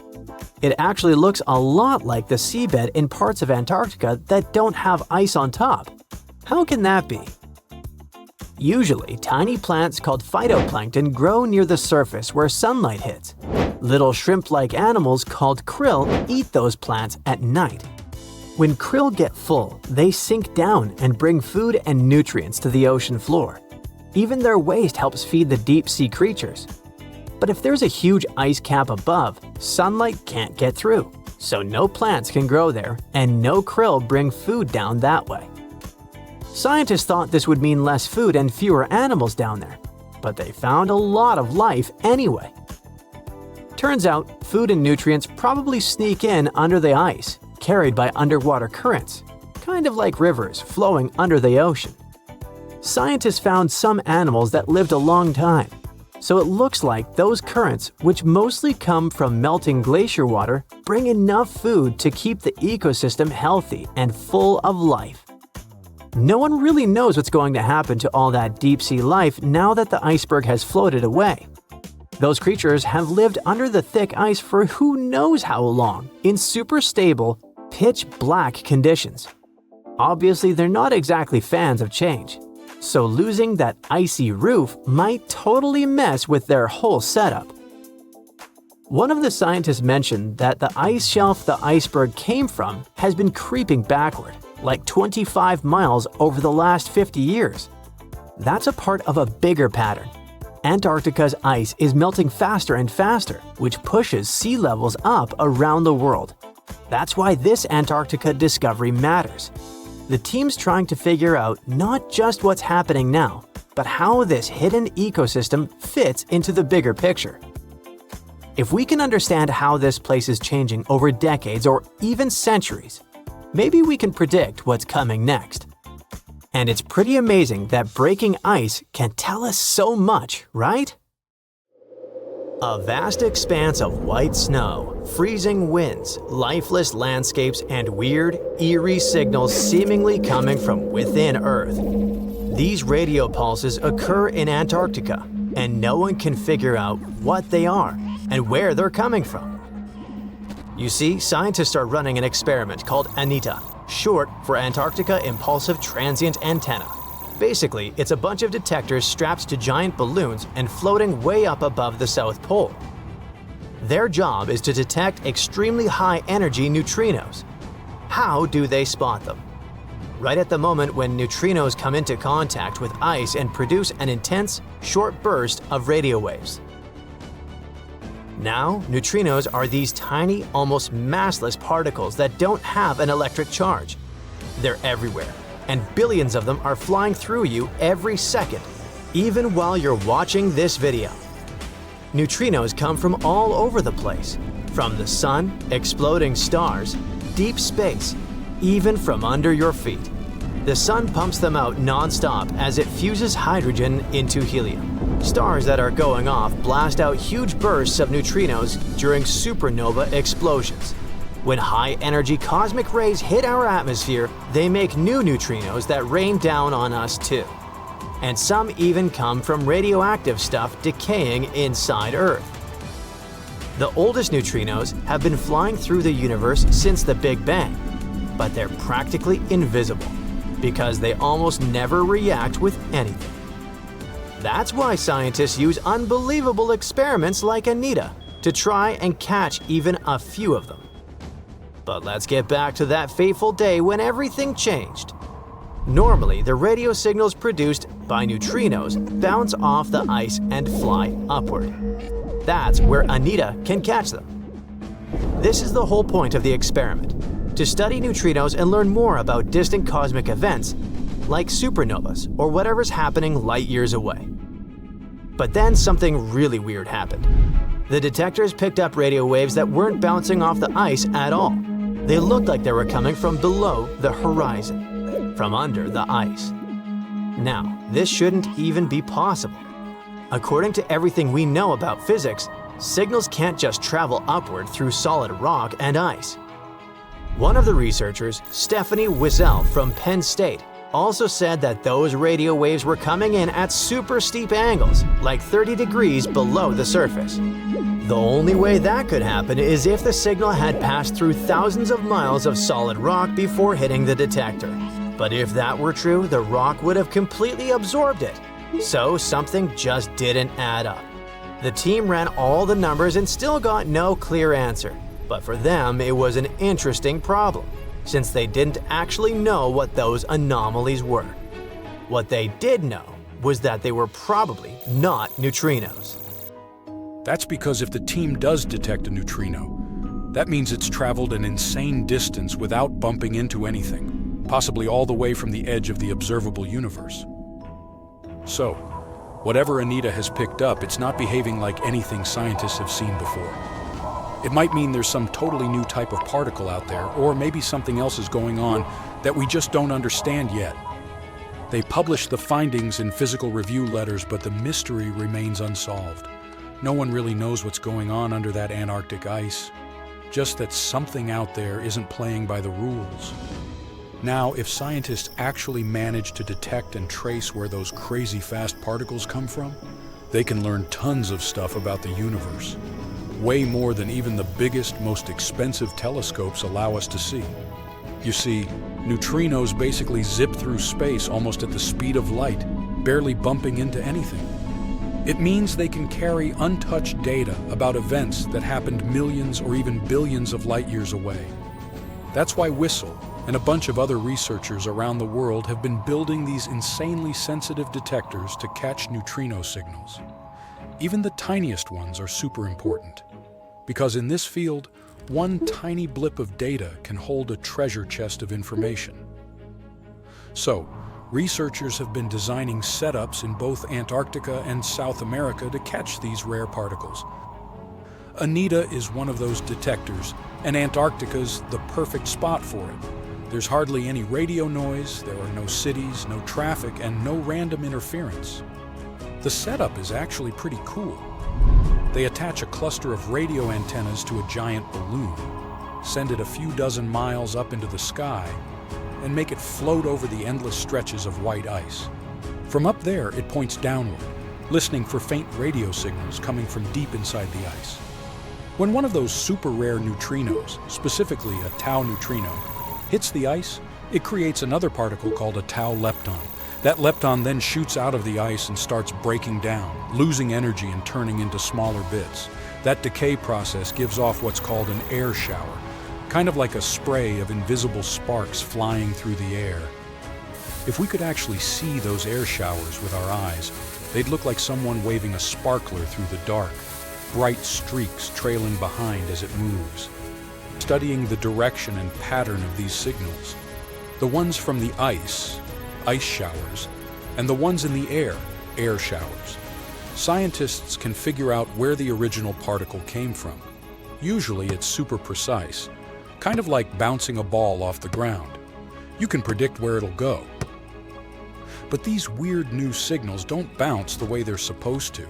It actually looks a lot like the seabed in parts of Antarctica that don't have ice on top. How can that be? Usually, tiny plants called phytoplankton grow near the surface where sunlight hits. Little shrimp-like animals called krill eat those plants at night. When krill get full, they sink down and bring food and nutrients to the ocean floor. Even their waste helps feed the deep-sea creatures. But if there's a huge ice cap above, sunlight can't get through, so no plants can grow there and no krill bring food down that way. Scientists thought this would mean less food and fewer animals down there, but they found a lot of life anyway. Turns out, food and nutrients probably sneak in under the ice, carried by underwater currents, kind of like rivers flowing under the ocean. Scientists found some animals that lived a long time, so it looks like those currents, which mostly come from melting glacier water, bring enough food to keep the ecosystem healthy and full of life. No one really knows what's going to happen to all that deep-sea life now that the iceberg has floated away. Those creatures have lived under the thick ice for who knows how long, in super stable, pitch-black conditions. Obviously, they're not exactly fans of change, so losing that icy roof might totally mess with their whole setup. One of the scientists mentioned that the ice shelf the iceberg came from has been creeping backward, like 25 miles over the last 50 years. That's a part of a bigger pattern. Antarctica's ice is melting faster and faster, which pushes sea levels up around the world. That's why this Antarctica discovery matters. The team's trying to figure out not just what's happening now, but how this hidden ecosystem fits into the bigger picture. If we can understand how this place is changing over decades or even centuries, maybe we can predict what's coming next. And it's pretty amazing that breaking ice can tell us so much, right? A vast expanse of white snow, freezing winds, lifeless landscapes, and weird, eerie signals seemingly coming from within Earth. These radio pulses occur in Antarctica, and no one can figure out what they are and where they're coming from. You see, scientists are running an experiment called ANITA, short for Antarctica Impulsive Transient Antenna. Basically, it's a bunch of detectors strapped to giant balloons and floating way up above the South Pole. Their job is to detect extremely high-energy neutrinos. How do they spot them? Right at the moment when neutrinos come into contact with ice and produce an intense, short burst of radio waves. Now, neutrinos are these tiny, almost massless particles that don't have an electric charge. They're everywhere, and billions of them are flying through you every second, even while you're watching this video. Neutrinos come from all over the place, from the sun, exploding stars, deep space, even from under your feet. The sun pumps them out non-stop as it fuses hydrogen into helium. Stars that are going off blast out huge bursts of neutrinos during supernova explosions. When high-energy cosmic rays hit our atmosphere, they make new neutrinos that rain down on us too. And some even come from radioactive stuff decaying inside Earth. The oldest neutrinos have been flying through the universe since the Big Bang, but they're practically invisible because they almost never react with anything. That's why scientists use unbelievable experiments like ANITA to try and catch even a few of them. But let's get back to that fateful day when everything changed. Normally, the radio signals produced by neutrinos bounce off the ice and fly upward. That's where ANITA can catch them. This is the whole point of the experiment, to study neutrinos and learn more about distant cosmic events like supernovas or whatever's happening light years away. But then something really weird happened. The detectors picked up radio waves that weren't bouncing off the ice at all. They looked like they were coming from below the horizon, from under the ice. Now, this shouldn't even be possible. According to everything we know about physics, signals can't just travel upward through solid rock and ice. One of the researchers, Stephanie Wiesel from Penn State, also said that those radio waves were coming in at super steep angles, like 30 degrees below the surface. The only way that could happen is if the signal had passed through thousands of miles of solid rock before hitting the detector. But if that were true, the rock would have completely absorbed it. So something just didn't add up. The team ran all the numbers and still got no clear answer. But for them, it was an interesting problem, since they didn't actually know what those anomalies were. What they did know was that they were probably not neutrinos.
That's because if the team does detect a neutrino, that means it's traveled an insane distance without bumping into anything, possibly all the way from the edge of the observable universe. So, whatever ANITA has picked up, it's not behaving like anything scientists have seen before. It might mean there's some totally new type of particle out there, or maybe something else is going on that we just don't understand yet. They publish the findings in physical review letters, but the mystery remains unsolved. No one really knows what's going on under that Antarctic ice, just that something out there isn't playing by the rules. Now, if scientists actually manage to detect and trace where those crazy fast particles come from, they can learn tons of stuff about the universe. Way more than even the biggest, most expensive telescopes allow us to see. You see, neutrinos basically zip through space almost at the speed of light, barely bumping into anything. It means they can carry untouched data about events that happened millions or even billions of light years away. That's why Wiesel and a bunch of other researchers around the world have been building these insanely sensitive detectors to catch neutrino signals. Even the tiniest ones are super important, because in this field, one tiny blip of data can hold a treasure chest of information. So, researchers have been designing setups in both Antarctica and South America to catch these rare particles. ANITA is one of those detectors, and Antarctica's the perfect spot for it. There's hardly any radio noise, there are no cities, no traffic, and no random interference. The setup is actually pretty cool. They attach a cluster of radio antennas to a giant balloon, send it a few dozen miles up into the sky, and make it float over the endless stretches of white ice. From up there, it points downward, listening for faint radio signals coming from deep inside the ice. When one of those super rare neutrinos, specifically a tau neutrino, hits the ice, it creates another particle called a tau lepton. That lepton then shoots out of the ice and starts breaking down, losing energy and turning into smaller bits. That decay process gives off what's called an air shower, kind of like a spray of invisible sparks flying through the air. If we could actually see those air showers with our eyes, they'd look like someone waving a sparkler through the dark, bright streaks trailing behind as it moves. Studying the direction and pattern of these signals, the ones from the ice showers, and the ones in the air showers, scientists can figure out where the original particle came from. Usually it's super precise, kind of like bouncing a ball off the ground. You can predict where it'll go. But these weird new signals don't bounce the way they're supposed to.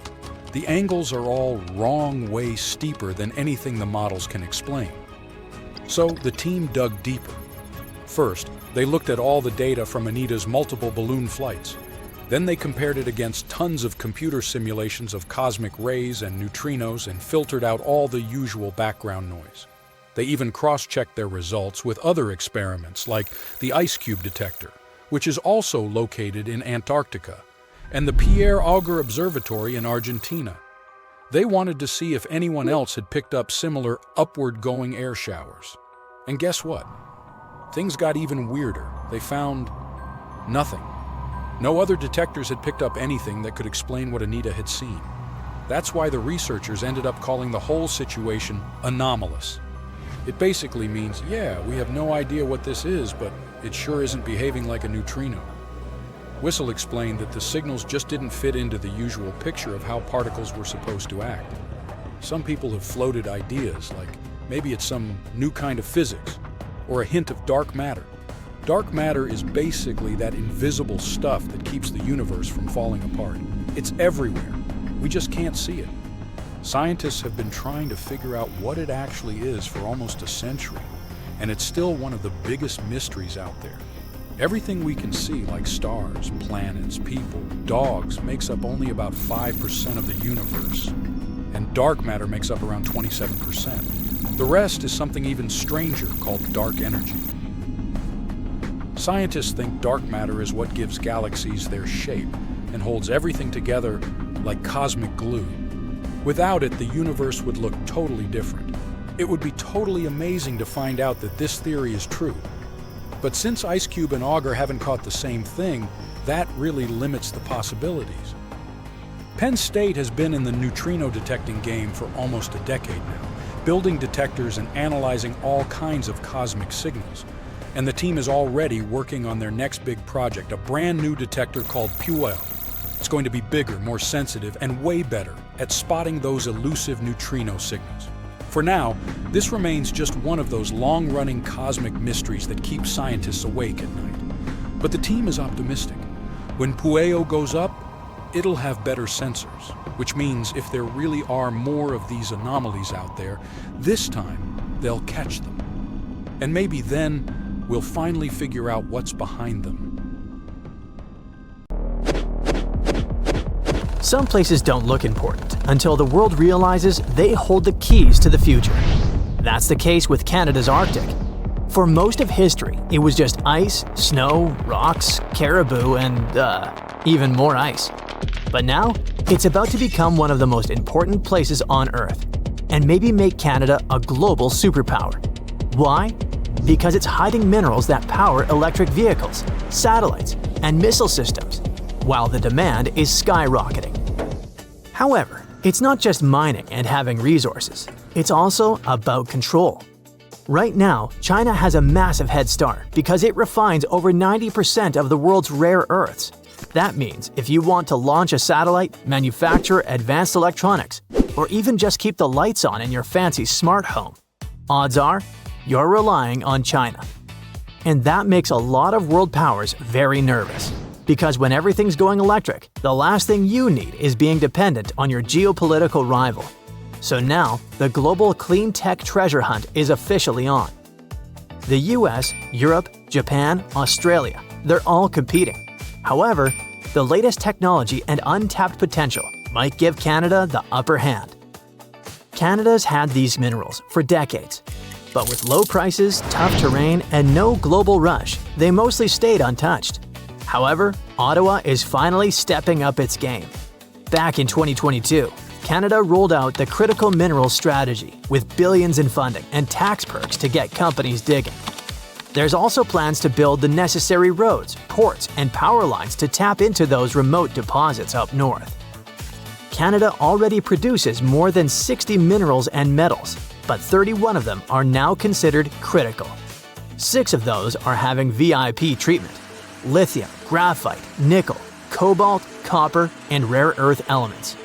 The angles are all wrong way steeper than anything the models can explain. So the team dug deeper. First, they looked at all the data from Anita's multiple balloon flights. Then they compared it against tons of computer simulations of cosmic rays and neutrinos and filtered out all the usual background noise. They even cross-checked their results with other experiments like the ice cube detector, which is also located in Antarctica, and the Pierre Auger Observatory in Argentina. They wanted to see if anyone else had picked up similar upward-going air showers. And guess what? Things got even weirder. They found nothing. No other detectors had picked up anything that could explain what Anita had seen. That's why the researchers ended up calling the whole situation anomalous. It basically means, yeah, we have no idea what this is, but it sure isn't behaving like a neutrino. Whistle explained that the signals just didn't fit into the usual picture of how particles were supposed to act. Some people have floated ideas, like maybe it's some new kind of physics, or a hint of dark matter. Dark matter is basically that invisible stuff that keeps the universe from falling apart. It's everywhere. We just can't see it. Scientists have been trying to figure out what it actually is for almost a century, and it's still one of the biggest mysteries out there. Everything we can see, like stars, planets, people, dogs, makes up only about 5% of the universe, and dark matter makes up around 27%. The rest is something even stranger called dark energy. Scientists think dark matter is what gives galaxies their shape and holds everything together like cosmic glue. Without it, the universe would look totally different. It would be totally amazing to find out that this theory is true. But since IceCube and Auger haven't caught the same thing, that really limits the possibilities. Penn State has been in the neutrino detecting game for almost a decade now, building detectors and analyzing all kinds of cosmic signals. And the team is already working on their next big project, a brand new detector called Puel. It's going to be bigger, more sensitive, and way better at spotting those elusive neutrino signals. For now, this remains just one of those long-running cosmic mysteries that keep scientists awake at night. But the team is optimistic. When Pueo goes up, it'll have better sensors, which means if there really are more of these anomalies out there, this time they'll catch them. And maybe then we'll finally figure out what's behind them.
Some places don't look important until the world realizes they hold the keys to the future. That's the case with Canada's Arctic. For most of history, it was just ice, snow, rocks, caribou, and even more ice. But now, it's about to become one of the most important places on Earth, and maybe make Canada a global superpower. Why? Because it's hiding minerals that power electric vehicles, satellites, and missile systems, while the demand is skyrocketing. However, it's not just mining and having resources, it's also about control. Right now, China has a massive head start because it refines over 90% of the world's rare earths. That means if you want to launch a satellite, manufacture advanced electronics, or even just keep the lights on in your fancy smart home, odds are you're relying on China. And that makes a lot of world powers very nervous. Because when everything's going electric, the last thing you need is being dependent on your geopolitical rival. So now, the global clean tech treasure hunt is officially on. The US, Europe, Japan, Australia, they're all competing. However, the latest technology and untapped potential might give Canada the upper hand. Canada's had these minerals for decades. But with low prices, tough terrain, and no global rush, they mostly stayed untouched. However, Ottawa is finally stepping up its game. Back in 2022, Canada rolled out the Critical Minerals Strategy with billions in funding and tax perks to get companies digging. There's also plans to build the necessary roads, ports, and power lines to tap into those remote deposits up north. Canada already produces more than 60 minerals and metals, but 31 of them are now considered critical. 6 of those are having VIP treatment: lithium, graphite, nickel, cobalt, copper, and rare earth elements.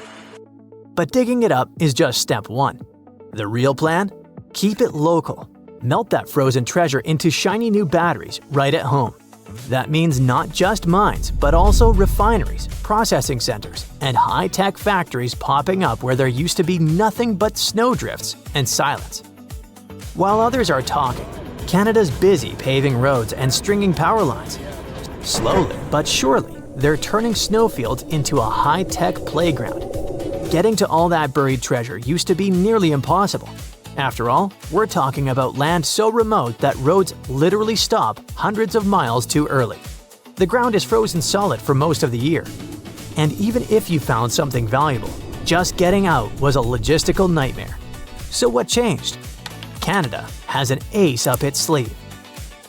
But digging it up is just step 1. The real plan? Keep it local. Melt that frozen treasure into shiny new batteries right at home. That means not just mines, but also refineries, processing centers, and high-tech factories popping up where there used to be nothing but snowdrifts and silence. While others are talking, Canada's busy paving roads and stringing power lines. Slowly but surely, they're turning snowfields into a high-tech playground. Getting to all that buried treasure used to be nearly impossible. After all, we're talking about land so remote that roads literally stop hundreds of miles too early. The ground is frozen solid for most of the year. And even if you found something valuable, just getting out was a logistical nightmare. So what changed? Canada has an ace up its sleeve.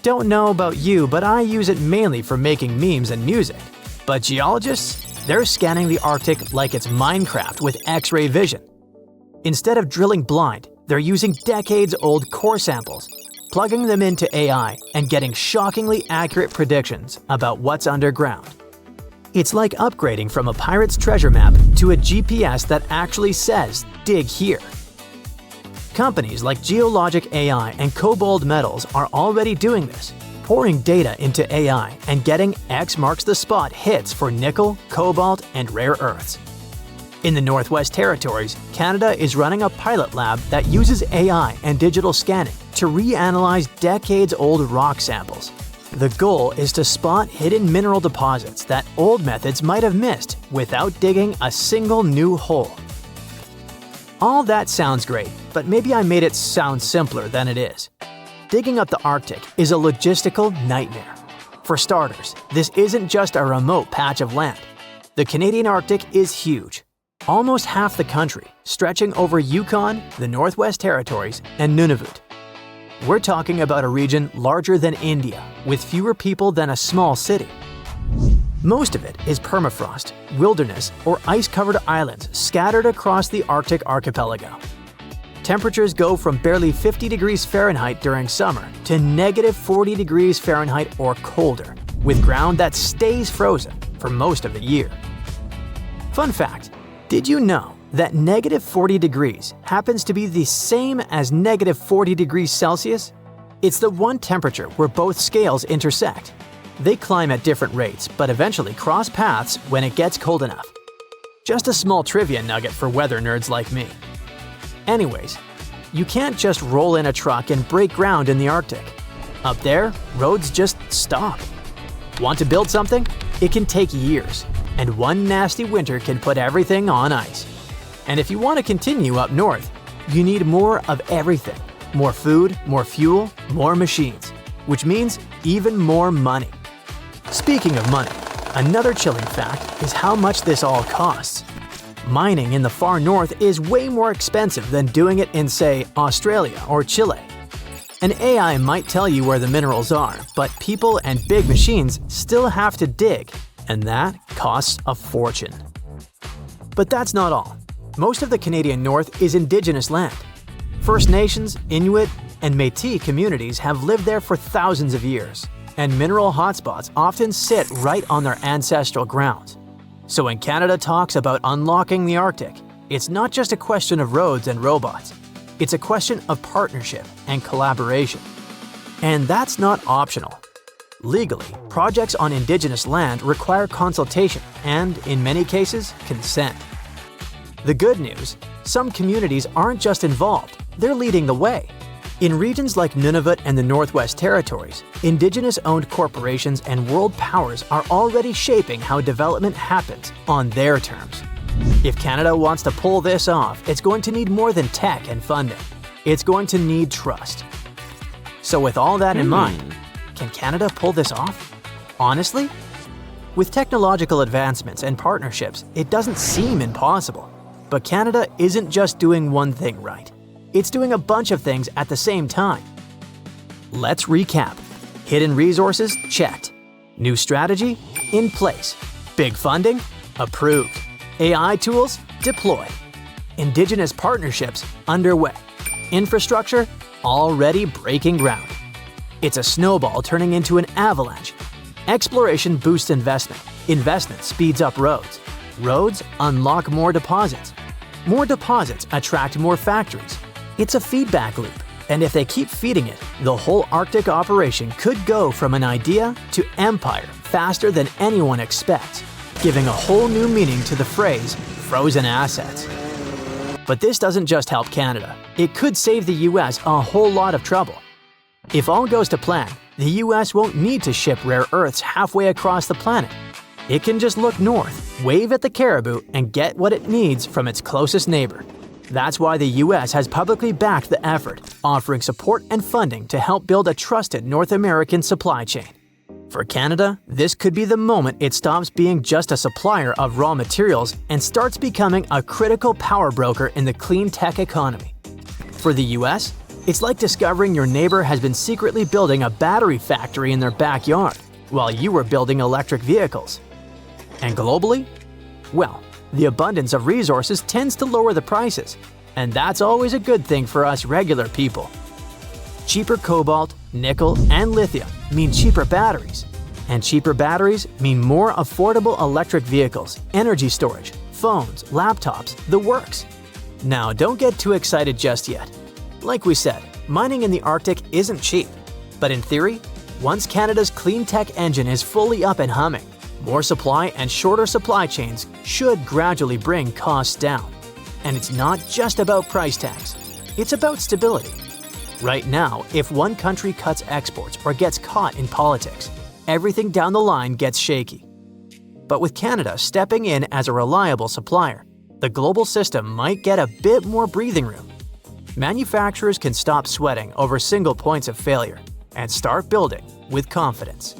Don't know about you, but I use it mainly for making memes and music. But geologists? They're scanning the Arctic like it's Minecraft with X-ray vision. Instead of drilling blind, they're using decades-old core samples, plugging them into AI and getting shockingly accurate predictions about what's underground. It's like upgrading from a pirate's treasure map to a GPS that actually says, "Dig here." Companies like Geologic AI and Cobalt Metals are already doing this, pouring data into AI and getting X marks the spot hits for nickel, cobalt, and rare earths. In the Northwest Territories, Canada is running a pilot lab that uses AI and digital scanning to reanalyze decades-old rock samples. The goal is to spot hidden mineral deposits that old methods might have missed without digging a single new hole. All that sounds great, but maybe I made it sound simpler than it is. Digging up the Arctic is a logistical nightmare. For starters, this isn't just a remote patch of land. The Canadian Arctic is huge. Almost half the country, stretching over Yukon, the Northwest Territories, and Nunavut. We're talking about a region larger than India, with fewer people than a small city. Most of it is permafrost, wilderness, or ice-covered islands scattered across the Arctic archipelago. Temperatures go from barely 50 degrees Fahrenheit during summer to negative 40 degrees Fahrenheit or colder, with ground that stays frozen for most of the year. Fun fact: did you know that negative 40 degrees happens to be the same as negative 40 degrees Celsius? It's the one temperature where both scales intersect. They climb at different rates, but eventually cross paths when it gets cold enough. Just a small trivia nugget for weather nerds like me. Anyways, you can't just roll in a truck and break ground in the Arctic. Up there, roads just stop. Want to build something? It can take years, and one nasty winter can put everything on ice. And if you want to continue up north, you need more of everything. More food, more fuel, more machines, which means even more money. Speaking of money, another chilling fact is how much this all costs. Mining in the far north is way more expensive than doing it in, say, Australia or Chile. An AI might tell you where the minerals are, but people and big machines still have to dig, and that costs a fortune. But that's not all. Most of the Canadian North is Indigenous land. First Nations, Inuit, and Métis communities have lived there for thousands of years, and mineral hotspots often sit right on their ancestral grounds. So when Canada talks about unlocking the Arctic, it's not just a question of roads and robots. It's a question of partnership and collaboration. And that's not optional. Legally, projects on Indigenous land require consultation and, in many cases, consent. The good news, some communities aren't just involved, they're leading the way. In regions like Nunavut and the Northwest Territories, Indigenous-owned corporations and world powers are already shaping how development happens on their terms. If Canada wants to pull this off, it's going to need more than tech and funding. It's going to need trust. So with all that in mind, can Canada pull this off? Honestly? With technological advancements and partnerships, it doesn't seem impossible. But Canada isn't just doing one thing right. It's doing a bunch of things at the same time. Let's recap. Hidden resources? Checked. New strategy? In place. Big funding? Approved. AI tools? Deployed. Indigenous partnerships? Underway. Infrastructure? Already breaking ground. It's a snowball turning into an avalanche. Exploration boosts investment. Investment speeds up roads. Roads unlock more deposits. More deposits attract more factories. It's a feedback loop, and if they keep feeding it, the whole Arctic operation could go from an idea to empire faster than anyone expects, giving a whole new meaning to the phrase frozen assets. But this doesn't just help Canada. It could save the US a whole lot of trouble. If all goes to plan, the US won't need to ship rare earths halfway across the planet. It can just look north, wave at the caribou, and get what it needs from its closest neighbor. That's why the US has publicly backed the effort, offering support and funding to help build a trusted North American supply chain. For Canada, this could be the moment it stops being just a supplier of raw materials and starts becoming a critical power broker in the clean tech economy. For the US, it's like discovering your neighbor has been secretly building a battery factory in their backyard, while you were building electric vehicles. And globally? Well, the abundance of resources tends to lower the prices, and that's always a good thing for us regular people. Cheaper cobalt, nickel, and lithium mean cheaper batteries, and cheaper batteries mean more affordable electric vehicles, energy storage, phones, laptops, the works. Now, don't get too excited just yet. Like we said, mining in the Arctic isn't cheap, but in theory, once Canada's clean tech engine is fully up and humming, more supply and shorter supply chains should gradually bring costs down. And it's not just about price tags, it's about stability. Right now, if one country cuts exports or gets caught in politics, everything down the line gets shaky. But with Canada stepping in as a reliable supplier, the global system might get a bit more breathing room. Manufacturers can stop sweating over single points of failure and start building with confidence.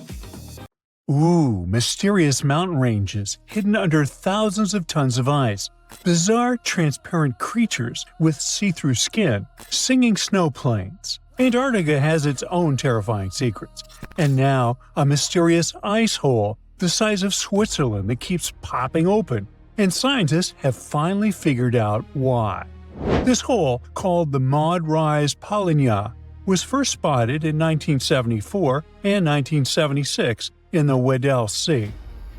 Ooh, mysterious mountain ranges hidden under thousands of tons of ice. Bizarre, transparent creatures with see-through skin, singing snow plains. Antarctica has its own terrifying secrets. And now, a mysterious ice hole the size of Switzerland that keeps popping open. And scientists have finally figured out why. This hole, called the Maud Rise Polynya, was first spotted in 1974 and 1976 in the Weddell Sea.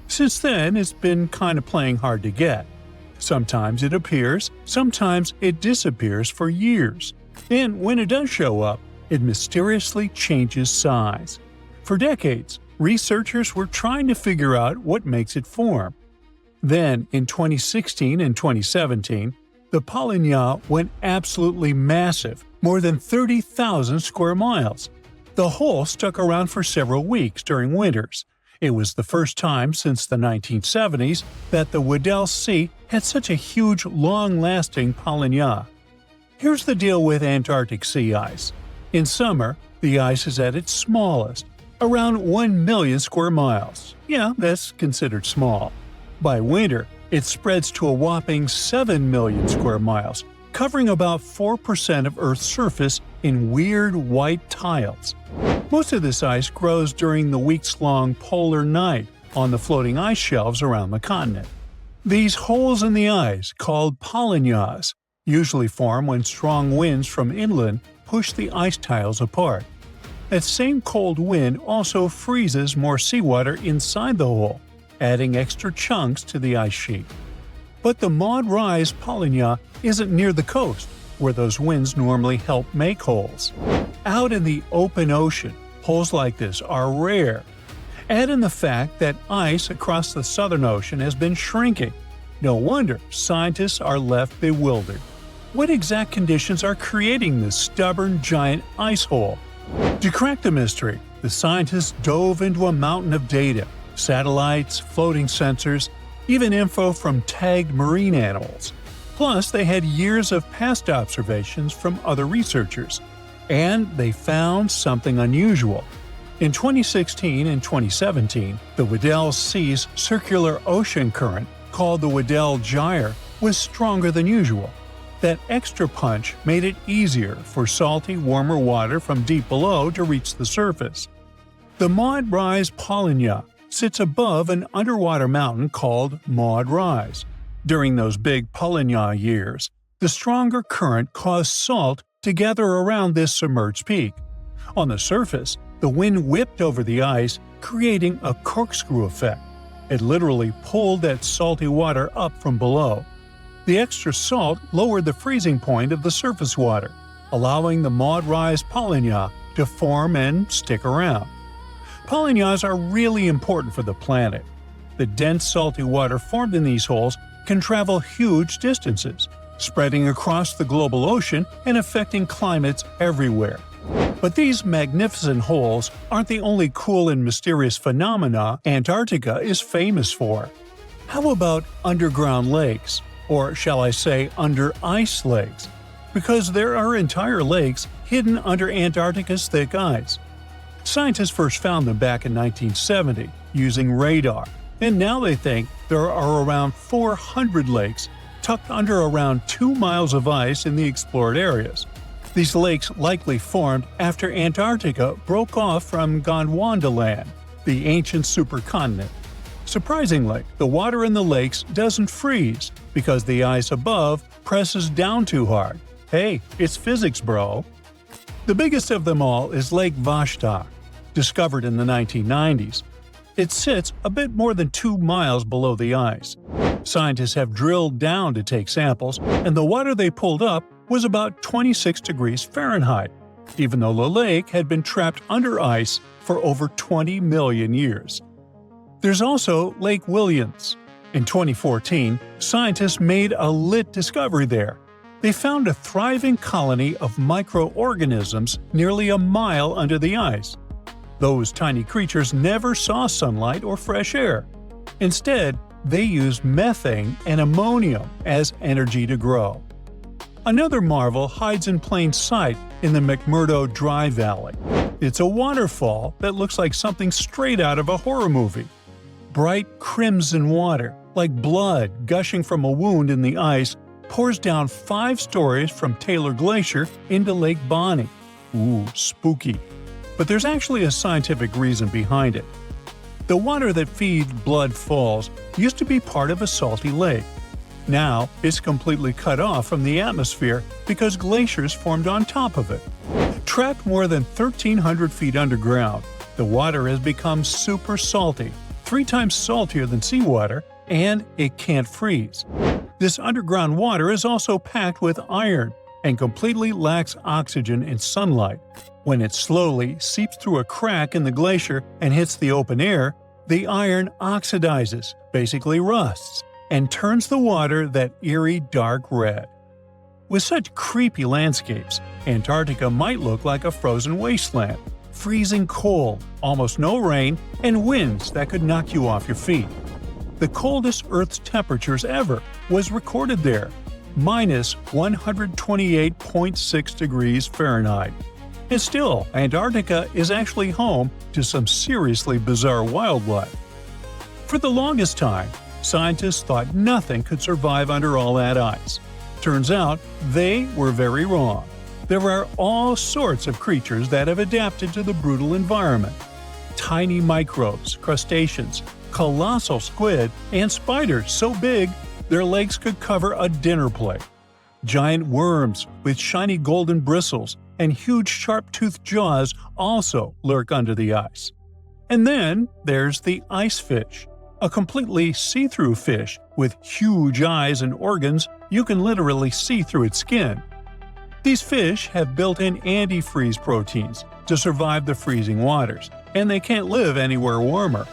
Since then, it's been kind of playing hard to get. Sometimes it appears, sometimes it disappears for years. And when it does show up, it mysteriously changes size. For decades, researchers were trying to figure out what makes it form. Then, in 2016 and 2017, the Polynya went absolutely massive, more than 30,000 square miles. The hole stuck around for several weeks during winters. It was the first time since the 1970s that the Weddell Sea had such a huge, long-lasting Polynya. Here's the deal with Antarctic sea ice. In summer, the ice is at its smallest, around 1 million square miles. Yeah, that's considered small. By winter, it spreads to a whopping 7 million square miles, covering about 4% of Earth's surface in weird white tiles. Most of this ice grows during the weeks-long polar night on the floating ice shelves around the continent. These holes in the ice, called polynyas, usually form when strong winds from inland push the ice tiles apart. That same cold wind also freezes more seawater inside the hole, adding extra chunks to the ice sheet. But the Maud Rise Polynya isn't near the coast, where those winds normally help make holes. Out in the open ocean, holes like this are rare. Add in the fact that ice across the Southern Ocean has been shrinking. No wonder scientists are left bewildered. What exact conditions are creating this stubborn giant ice hole? To crack the mystery, the scientists dove into a mountain of data, satellites, floating sensors, even info from tagged marine animals. Plus, they had years of past observations from other researchers. And they found something unusual. In 2016 and 2017, the Weddell Sea's circular ocean current, called the Weddell Gyre, was stronger than usual. That extra punch made it easier for salty, warmer water from deep below to reach the surface. The Maud Rise Polynya sits above an underwater mountain called Maud Rise. During those big Polynya years, the stronger current caused salt to gather around this submerged peak. On the surface, the wind whipped over the ice, creating a corkscrew effect. It literally pulled that salty water up from below. The extra salt lowered the freezing point of the surface water, allowing the Maud Rise Polynya to form and stick around. Polynyas are really important for the planet. The dense salty water formed in these holes can travel huge distances, spreading across the global ocean and affecting climates everywhere. But these magnificent holes aren't the only cool and mysterious phenomena Antarctica is famous for. How about underground lakes? Or shall I say under-ice lakes? Because there are entire lakes hidden under Antarctica's thick ice. Scientists first found them back in 1970 using radar, and now they think there are around 400 lakes tucked under around 2 miles of ice in the explored areas. These lakes likely formed after Antarctica broke off from Gondwanaland, the ancient supercontinent. Surprisingly, the water in the lakes doesn't freeze because the ice above presses down too hard. Hey, it's physics, bro! The biggest of them all is Lake Vostok, discovered in the 1990s. It sits a bit more than 2 miles below the ice. Scientists have drilled down to take samples, and the water they pulled up was about 26 degrees Fahrenheit, even though the lake had been trapped under ice for over 20 million years. There's also Lake Williams. In 2014, scientists made a lit discovery there. They found a thriving colony of microorganisms nearly a mile under the ice. Those tiny creatures never saw sunlight or fresh air. Instead, they used methane and ammonium as energy to grow. Another marvel hides in plain sight in the McMurdo Dry Valley. It's a waterfall that looks like something straight out of a horror movie. Bright crimson water, like blood gushing from a wound in the ice, pours down 5 stories from Taylor Glacier into Lake Bonny. Ooh, spooky. But there's actually a scientific reason behind it. The water that feeds Blood Falls used to be part of a salty lake. Now, it's completely cut off from the atmosphere because glaciers formed on top of it. Trapped more than 1,300 feet underground, the water has become super salty, 3 times saltier than seawater, and it can't freeze. This underground water is also packed with iron and completely lacks oxygen in sunlight. When it slowly seeps through a crack in the glacier and hits the open air, the iron oxidizes, basically rusts, and turns the water that eerie dark red. With such creepy landscapes, Antarctica might look like a frozen wasteland, freezing cold, almost no rain, and winds that could knock you off your feet. The coldest Earth's temperatures ever was recorded there, minus 128.6 degrees Fahrenheit. And still, Antarctica is actually home to some seriously bizarre wildlife. For the longest time, scientists thought nothing could survive under all that ice. Turns out, they were very wrong. There are all sorts of creatures that have adapted to the brutal environment. Tiny microbes, crustaceans, colossal squid, and spiders so big their legs could cover a dinner plate. Giant worms with shiny golden bristles and huge sharp-toothed jaws also lurk under the ice. And then there's the ice fish, a completely see-through fish with huge eyes and organs you can literally see through its skin. These fish have built-in antifreeze proteins to survive the freezing waters, and they can't live anywhere warmer.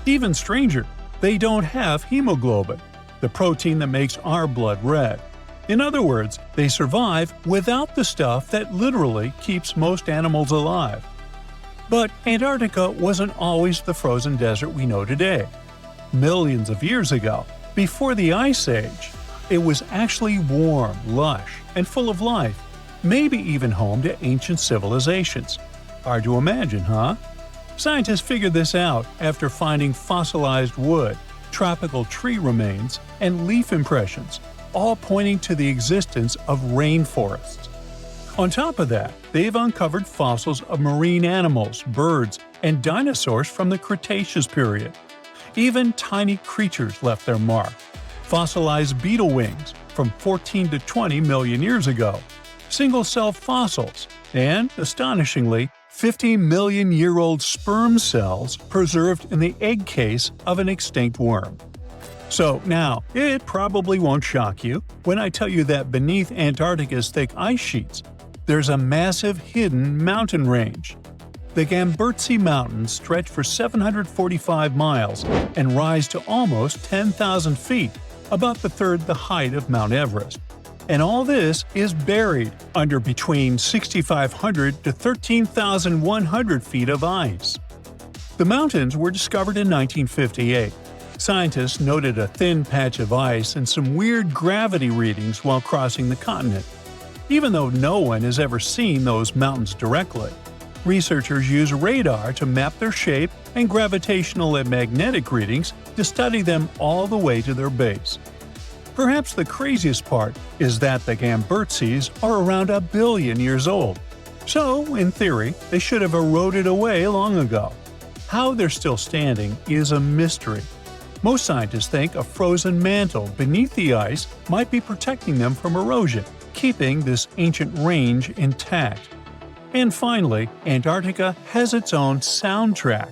Even stranger, they don't have hemoglobin, the protein that makes our blood red. In other words, they survive without the stuff that literally keeps most animals alive. But Antarctica wasn't always the frozen desert we know today. Millions of years ago, Before the Ice Age, it was actually warm, lush, and full of life, maybe even home to ancient civilizations. Hard to imagine, huh? Scientists figured this out after finding fossilized wood, tropical tree remains, and leaf impressions, all pointing to the existence of rainforests. On top of that, they've uncovered fossils of marine animals, birds, and dinosaurs from the Cretaceous period. Even tiny creatures left their mark. Fossilized beetle wings from 14 to 20 million years ago, single-cell fossils, and, astonishingly, 50-million-year-old sperm cells preserved in the egg case of an extinct worm. So now, it probably won't shock you when I tell you that beneath Antarctica's thick ice sheets, there's a massive hidden mountain range. The Gamburtsi Mountains stretch for 745 miles and rise to almost 10,000 feet, about the third the height of Mount Everest. And all this is buried under between 6,500 to 13,100 feet of ice. The mountains were discovered in 1958. Scientists noted a thin patch of ice and some weird gravity readings while crossing the continent. Even though no one has ever seen those mountains directly, researchers use radar to map their shape and gravitational and magnetic readings to study them all the way to their base. Perhaps the craziest part is that the Gamburtsis are around 1 billion years old. So, in theory, they should have eroded away long ago. How they're still standing is a mystery. Most scientists think a frozen mantle beneath the ice might be protecting them from erosion, keeping this ancient range intact. And finally, Antarctica has its own soundtrack.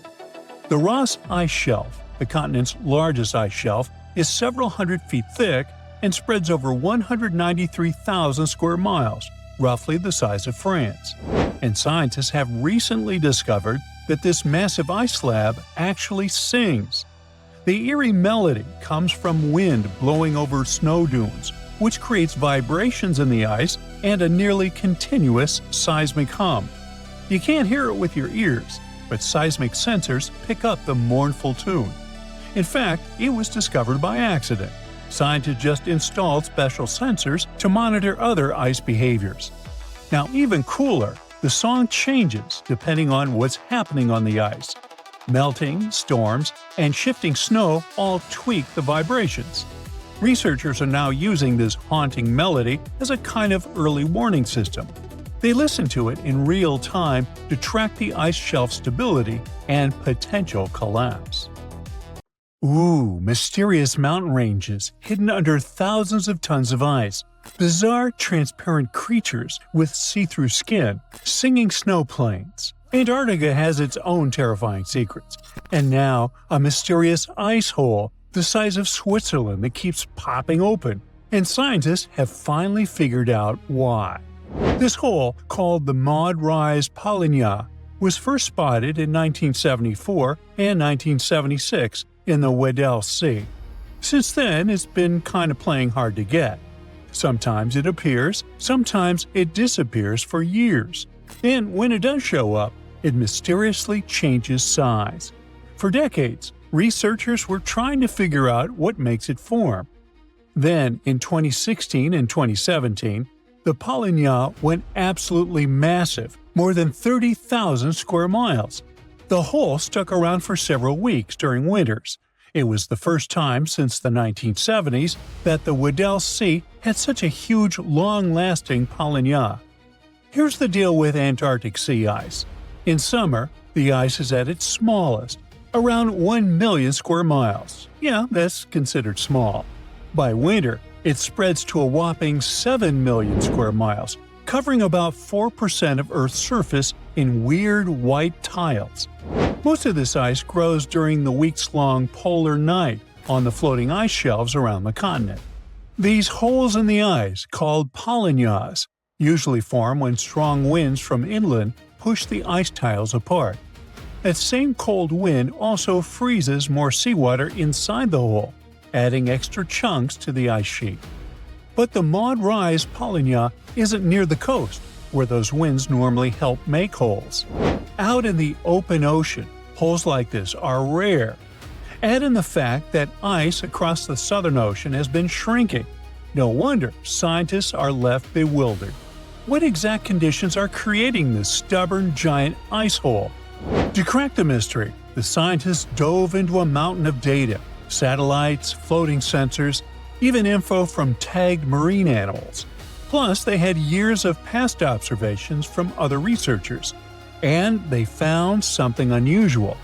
The Ross Ice Shelf, the continent's largest ice shelf, is several hundred feet thick and spreads over 193,000 square miles, roughly the size of France. And scientists have recently discovered that this massive ice slab actually sings. The eerie melody comes from wind blowing over snow dunes, which creates vibrations in the ice and a nearly continuous seismic hum. You can't hear it with your ears, but seismic sensors pick up the mournful tune. In fact, it was discovered by accident. Scientists just installed special sensors to monitor other ice behaviors. Now, even cooler, the song changes depending on what's happening on the ice. Melting, storms, and shifting snow all tweak the vibrations. Researchers are now using this haunting melody as a kind of early warning system. They listen to it in real time to track the ice shelf stability and potential collapse. Ooh, mysterious mountain ranges hidden under thousands of tons of ice. Bizarre transparent creatures with see-through skin, singing snow plains. Antarctica has its own terrifying secrets. And now, a mysterious ice hole the size of Switzerland that keeps popping open. And scientists have finally figured out why. This hole, called the Maud Rise Polynya, was first spotted in 1974 and 1976 in the Weddell Sea. Since then, it's been kind of playing hard to get. Sometimes it appears, sometimes it disappears for years. And when it does show up, it mysteriously changes size. For decades, researchers were trying to figure out what makes it form. Then, in 2016 and 2017, the Polynya went absolutely massive, more than 30,000 square miles. The hole stuck around for several weeks during winters. It was the first time since the 1970s that the Weddell Sea had such a huge, long-lasting Polynya. Here's the deal with Antarctic sea ice. In summer, the ice is at its smallest, around 1 million square miles. Yeah, that's considered small. By winter, it spreads to a whopping 7 million square miles, covering about 4% of Earth's surface in weird white tiles. Most of this ice grows during the weeks-long polar night on the floating ice shelves around the continent. These holes in the ice, called polynyas, usually form when strong winds from inland push the ice tiles apart. That same cold wind also freezes more seawater inside the hole, adding extra chunks to the ice sheet. But the Maud Rise Polynya isn't near the coast, where those winds normally help make holes. Out in the open ocean, holes like this are rare. Add in the fact that ice across the Southern Ocean has been shrinking. No wonder scientists are left bewildered. What exact conditions are creating this stubborn giant ice hole? To crack the mystery, the scientists dove into a mountain of data – satellites, floating sensors, even info from tagged marine animals. Plus, they had years of past observations from other researchers. And they found something unusual.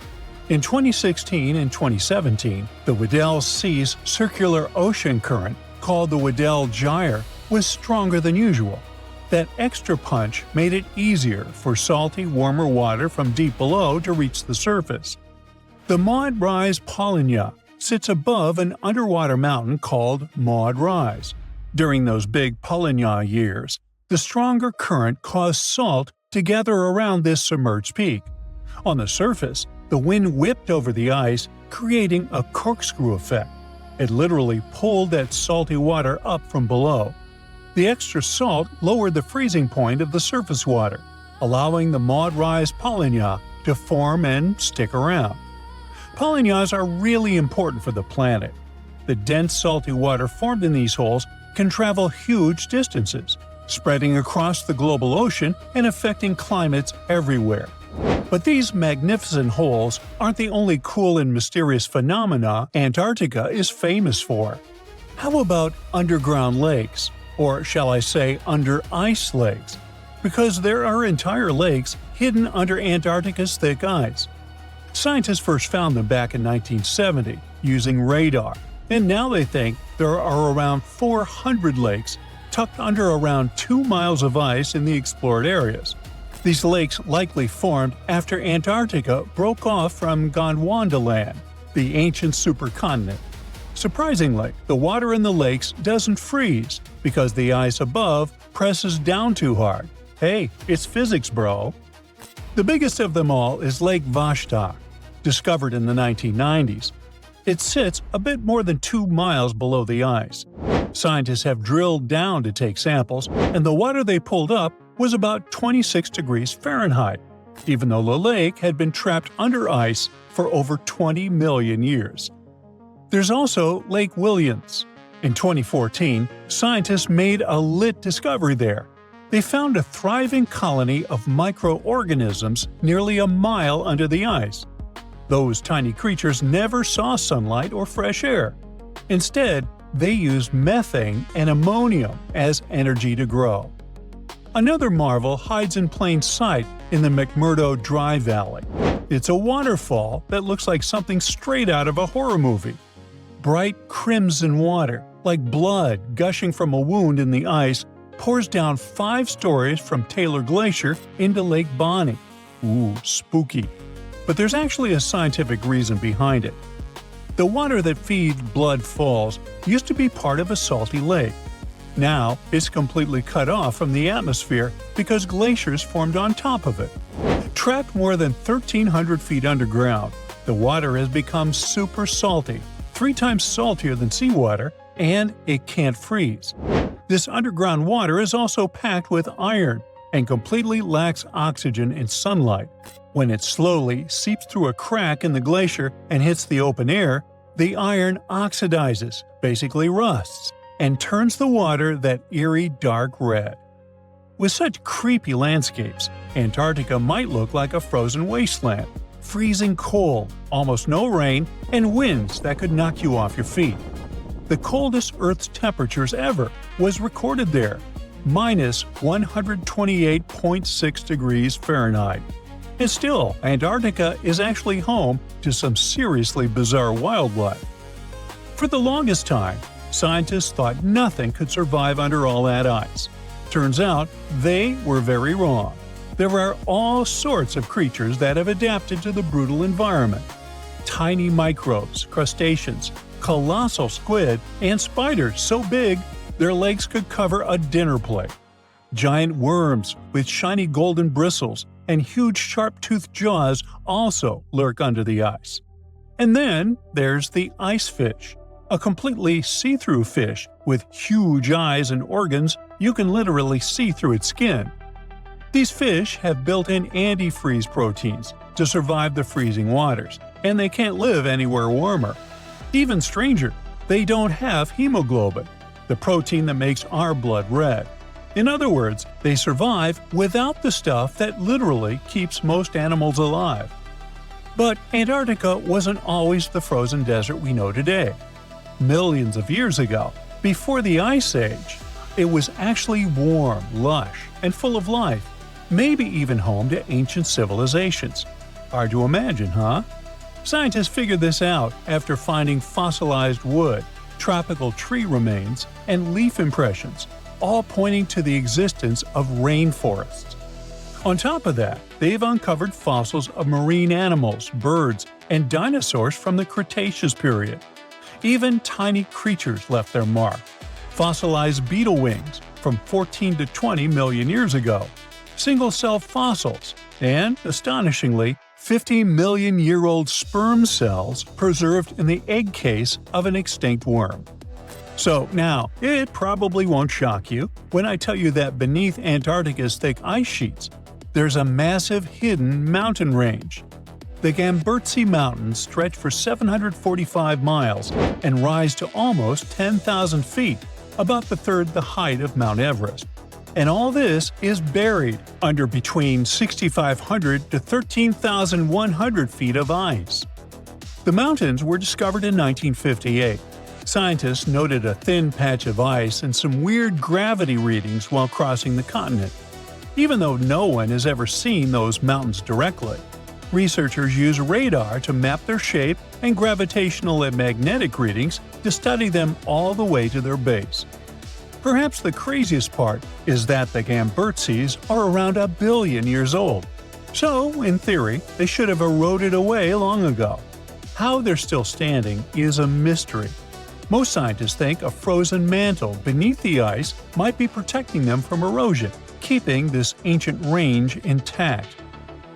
In 2016 and 2017, the Weddell Sea's circular ocean current, called the Weddell Gyre, was stronger than usual. That extra punch made it easier for salty, warmer water from deep below to reach the surface. The Maud Rise Polynya sits above an underwater mountain called Maud Rise. During those big Polynya years, the stronger current caused salt to gather around this submerged peak. On the surface, the wind whipped over the ice, creating a corkscrew effect. It literally pulled that salty water up from below. The extra salt lowered the freezing point of the surface water, allowing the Maud Rise Polynya to form and stick around. Polynyas are really important for the planet. The dense salty water formed in these holes can travel huge distances, spreading across the global ocean and affecting climates everywhere. But these magnificent holes aren't the only cool and mysterious phenomena Antarctica is famous for. How about underground lakes? Or shall I say under ice lakes? Because there are entire lakes hidden under Antarctica's thick ice. Scientists first found them back in 1970 using radar, and now they think there are around 400 lakes tucked under around 2 miles of ice in the explored areas. These lakes likely formed after Antarctica broke off from Gondwanaland, the ancient supercontinent. Surprisingly, the water in the lakes doesn't freeze because the ice above presses down too hard. Hey, it's physics, bro! The biggest of them all is Lake Vostok, discovered in the 1990s. It sits a bit more than 2 miles below the ice. Scientists have drilled down to take samples, and the water they pulled up was about 26 degrees Fahrenheit, even though the lake had been trapped under ice for over 20 million years. There's also Lake Williams. In 2014, scientists made a lit discovery there. They found a thriving colony of microorganisms nearly a mile under the ice. Those tiny creatures never saw sunlight or fresh air. Instead, they used methane and ammonium as energy to grow. Another marvel hides in plain sight in the McMurdo Dry Valley. It's a waterfall that looks like something straight out of a horror movie. Bright crimson water, like blood gushing from a wound in the ice, pours down 5 stories from Taylor Glacier into Lake Bonny. Ooh, spooky. But there's actually a scientific reason behind it. The water that feeds Blood Falls used to be part of a salty lake. Now, it's completely cut off from the atmosphere because glaciers formed on top of it. Trapped more than 1,300 feet underground, the water has become super salty, 3 times saltier than seawater, and it can't freeze. This underground water is also packed with iron and completely lacks oxygen and sunlight. When it slowly seeps through a crack in the glacier and hits the open air, the iron oxidizes, basically rusts, and turns the water that eerie dark red. With such creepy landscapes, Antarctica might look like a frozen wasteland, freezing cold, almost no rain, and winds that could knock you off your feet. The coldest Earth's temperatures ever was recorded there, minus 128.6 degrees Fahrenheit. And still, Antarctica is actually home to some seriously bizarre wildlife. For the longest time, scientists thought nothing could survive under all that ice. Turns out, they were very wrong. There are all sorts of creatures that have adapted to the brutal environment. Tiny microbes, crustaceans, colossal squid, and spiders so big their legs could cover a dinner plate. Giant worms with shiny golden bristles and huge sharp-toothed jaws also lurk under the ice. And then there's the ice fish, a completely see-through fish with huge eyes and organs you can literally see through its skin. These fish have built-in antifreeze proteins to survive the freezing waters, and they can't live anywhere warmer. Even stranger, they don't have hemoglobin, the protein that makes our blood red. In other words, they survive without the stuff that literally keeps most animals alive. But Antarctica wasn't always the frozen desert we know today. Millions of years ago, before the Ice Age, it was actually warm, lush, and full of life, maybe even home to ancient civilizations. Hard to imagine, huh? Scientists figured this out after finding fossilized wood, tropical tree remains, and leaf impressions, all pointing to the existence of rainforests. On top of that, they've uncovered fossils of marine animals, birds, and dinosaurs from the Cretaceous period. Even tiny creatures left their mark. Fossilized beetle wings from 14 to 20 million years ago, single-cell fossils, and, astonishingly, 50-million-year-old sperm cells preserved in the egg case of an extinct worm. So now, it probably won't shock you when I tell you that beneath Antarctica's thick ice sheets, there's a massive hidden mountain range. The Gamburtsi Mountains stretch for 745 miles and rise to almost 10,000 feet, about the third the height of Mount Everest. And all this is buried under between 6,500 to 13,100 feet of ice. The mountains were discovered in 1958. Scientists noted a thin patch of ice and some weird gravity readings while crossing the continent. Even though no one has ever seen those mountains directly, researchers use radar to map their shape and gravitational and magnetic readings to study them all the way to their base. Perhaps the craziest part is that the Gamburtsis are around 1 billion years old. So, in theory, they should have eroded away long ago. How they're still standing is a mystery. Most scientists think a frozen mantle beneath the ice might be protecting them from erosion, keeping this ancient range intact.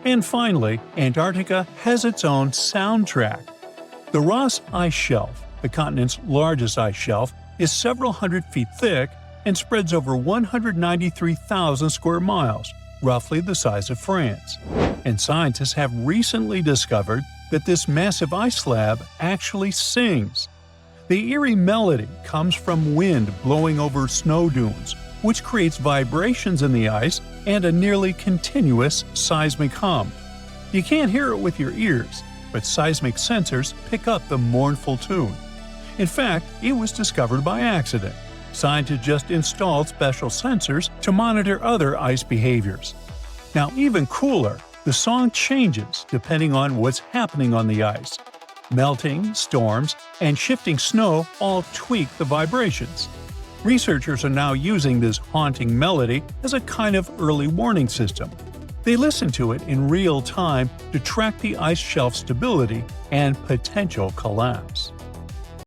And finally, Antarctica has its own soundtrack. The Ross Ice Shelf, the continent's largest ice shelf, is several hundred feet thick and spreads over 193,000 square miles, roughly the size of France. And scientists have recently discovered that this massive ice slab actually sings. The eerie melody comes from wind blowing over snow dunes, which creates vibrations in the ice and a nearly continuous seismic hum. You can't hear it with your ears, but seismic sensors pick up the mournful tune. In fact, it was discovered by accident. Scientists just installed special sensors to monitor other ice behaviors. Now, even cooler, the song changes depending on what's happening on the ice. Melting, storms, and shifting snow all tweak the vibrations. Researchers are now using this haunting melody as a kind of early warning system. They listen to it in real time to track the ice shelf stability and potential collapse.